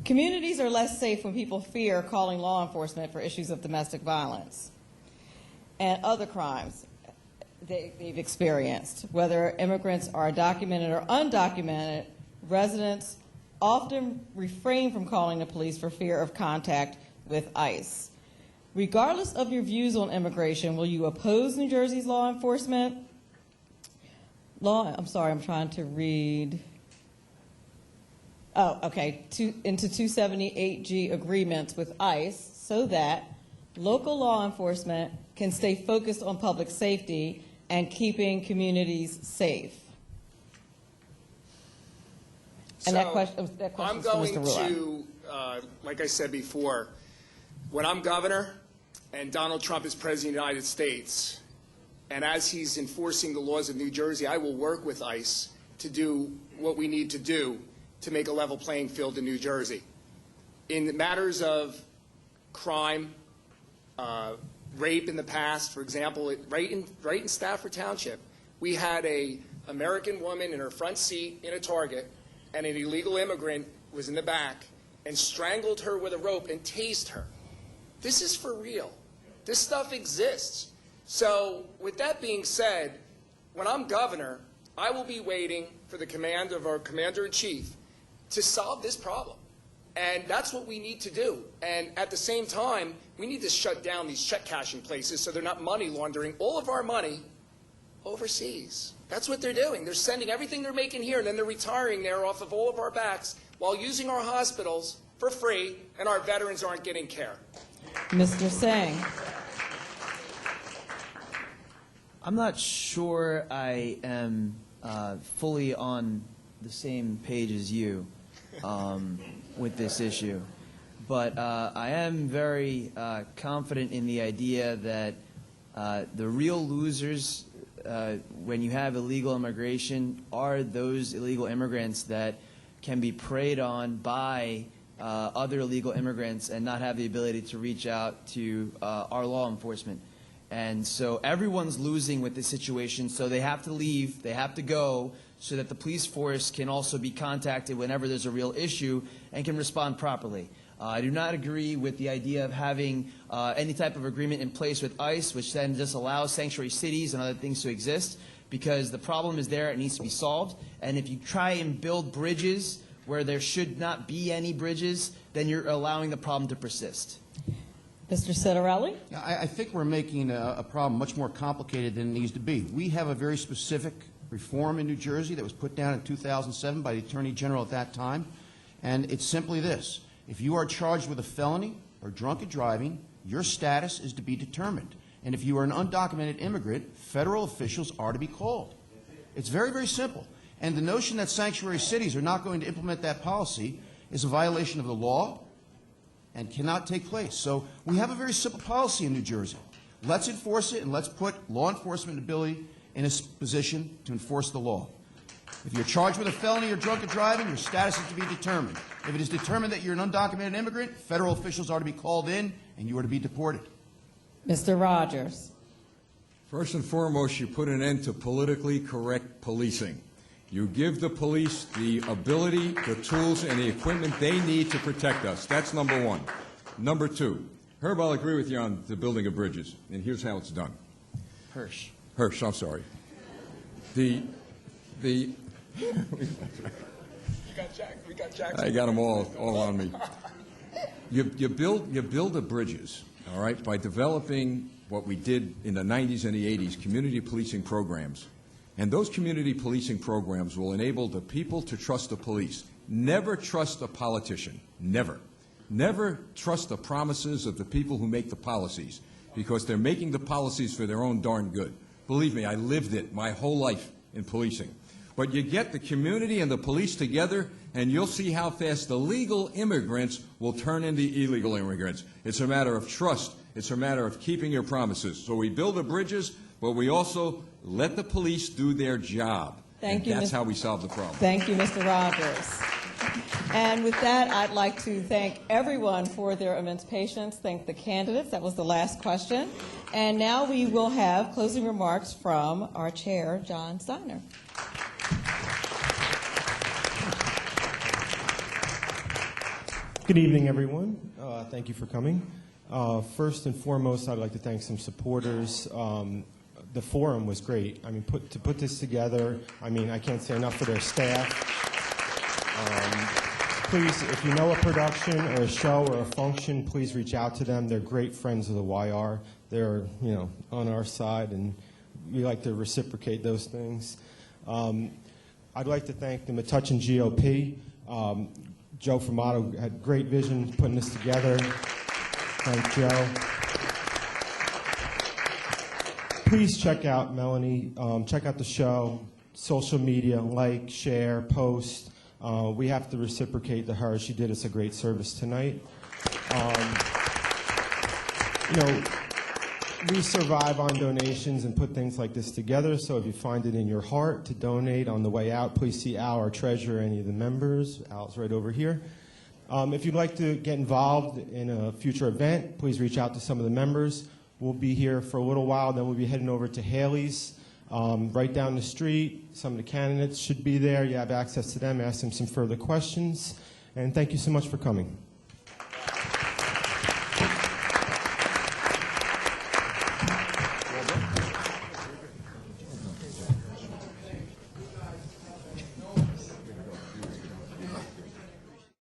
Communities are less safe when people fear calling law enforcement for issues of domestic violence and other crimes they've experienced. Whether immigrants are documented or undocumented, residents often refrain from calling the police for fear of contact with ICE. Regardless of your views on immigration, will you oppose New Jersey's law enforcement? I'm sorry, I'm trying to read. Oh, okay, into 278G agreements with ICE so that local law enforcement can stay focused on public safety and keeping communities safe. And that question
I'm
is for
going
Mr. Rouleau.
to, like I said before, when I'm governor and Donald Trump is president of the United States, and as he's enforcing the laws of New Jersey, I will work with ICE to do what we need to do to make a level playing field in New Jersey. In the matters of crime, rape in the past, for example, right in Stafford Township, we had an American woman in her front seat in a Target, and an illegal immigrant was in the back and strangled her with a rope and tased her. This is for real. This stuff exists. So with that being said, when I'm governor, I will be waiting for the command of our commander-in-chief to solve this problem. And that's what we need to do. And at the same time, we need to shut down these check cashing places so they're not money laundering all of our money overseas. That's what they're doing. They're sending everything they're making here, and then they're retiring there off of all of our backs while using our hospitals for free, and our veterans aren't getting care.
Mr. Singh.
I'm not sure I am fully on the same page as you with this issue, but I am very confident in the idea that the real losers when you have illegal immigration are those illegal immigrants that can be preyed on by other illegal immigrants and not have the ability to reach out to our law enforcement. And so everyone's losing with this situation, so they have to leave, they have to go, so that the police force can also be contacted whenever there's a real issue and can respond properly. I do not agree with the idea of having any type of agreement in place with ICE, which then just allows sanctuary cities and other things to exist, because the problem is there, it needs to be solved. And if you try and build bridges where there should not be any bridges, then you're allowing the problem to persist.
Mr. Citarelli?
I think we're making a problem much more complicated than it needs to be. We have a very specific reform in New Jersey that was put down in 2007 by the Attorney General at that time, and it's simply this. If you are charged with a felony or drunken driving, your status is to be determined. And if you are an undocumented immigrant, federal officials are to be called. It's very, very simple. And the notion that sanctuary cities are not going to implement that policy is a violation of the law and cannot take place. So we have a very simple policy in New Jersey. Let's enforce it, and let's put law enforcement ability in a position to enforce the law. If you're charged with a felony or drunken driving, your status is to be determined. If it is determined that you're an undocumented immigrant, federal officials are to be called in, and you are to be deported.
Mr. Rogers.
First and foremost, you put an end to politically correct policing. You give the police the ability, the tools, and the equipment they need to protect us. That's number one. Number two, Herb, I'll agree with you on the building of bridges, and here's how it's done.
Hirsch,
I'm sorry. We got Jack. I got them all on me. You build the bridges, all right, by developing what we did in the 90s and the 80s, community policing programs. And those community policing programs will enable the people to trust the police. Never trust a politician. Never. Never trust the promises of the people who make the policies, because they're making the policies for their own darn good. Believe me, I lived it my whole life in policing. But you get the community and the police together, and you'll see how fast the legal immigrants will turn into illegal immigrants. It's a matter of trust. It's a matter of keeping your promises. So we build the bridges, but we also let the police do their job.
Thank you.
That's how we solve the problem.
Thank you, Mr. Rogers. And with that, I'd like to thank everyone for their immense patience. Thank the candidates. That was the last question. And now we will have closing remarks from our chair, John Steiner.
Good evening, everyone. Thank you for coming. First and foremost, I'd like to thank some supporters. The forum was great. I mean, to put this together, I mean, I can't say enough for their staff. Please, if you know a production or a show or a function, please reach out to them. They're great friends of the YR. They're, you know, on our side, and we like to reciprocate those things. I'd like to thank the Metuchen GOP. Joe Formato had great vision putting this together. Thank Joe. Please check out Melanie. Check out the show, social media, like, share, post. We have to reciprocate to her. She did us a great service tonight. You know, we survive on donations and put things like this together, so if you find it in your heart to donate on the way out, please see Al, our treasurer, any of the members. Al's right over here. If you'd like to get involved in a future event, please reach out to some of the members. We'll be here for a little while, then we'll be heading over to Haley's, right down the street. Some of the candidates should be there. You have access to them. Ask them some further questions. And thank you so much for coming.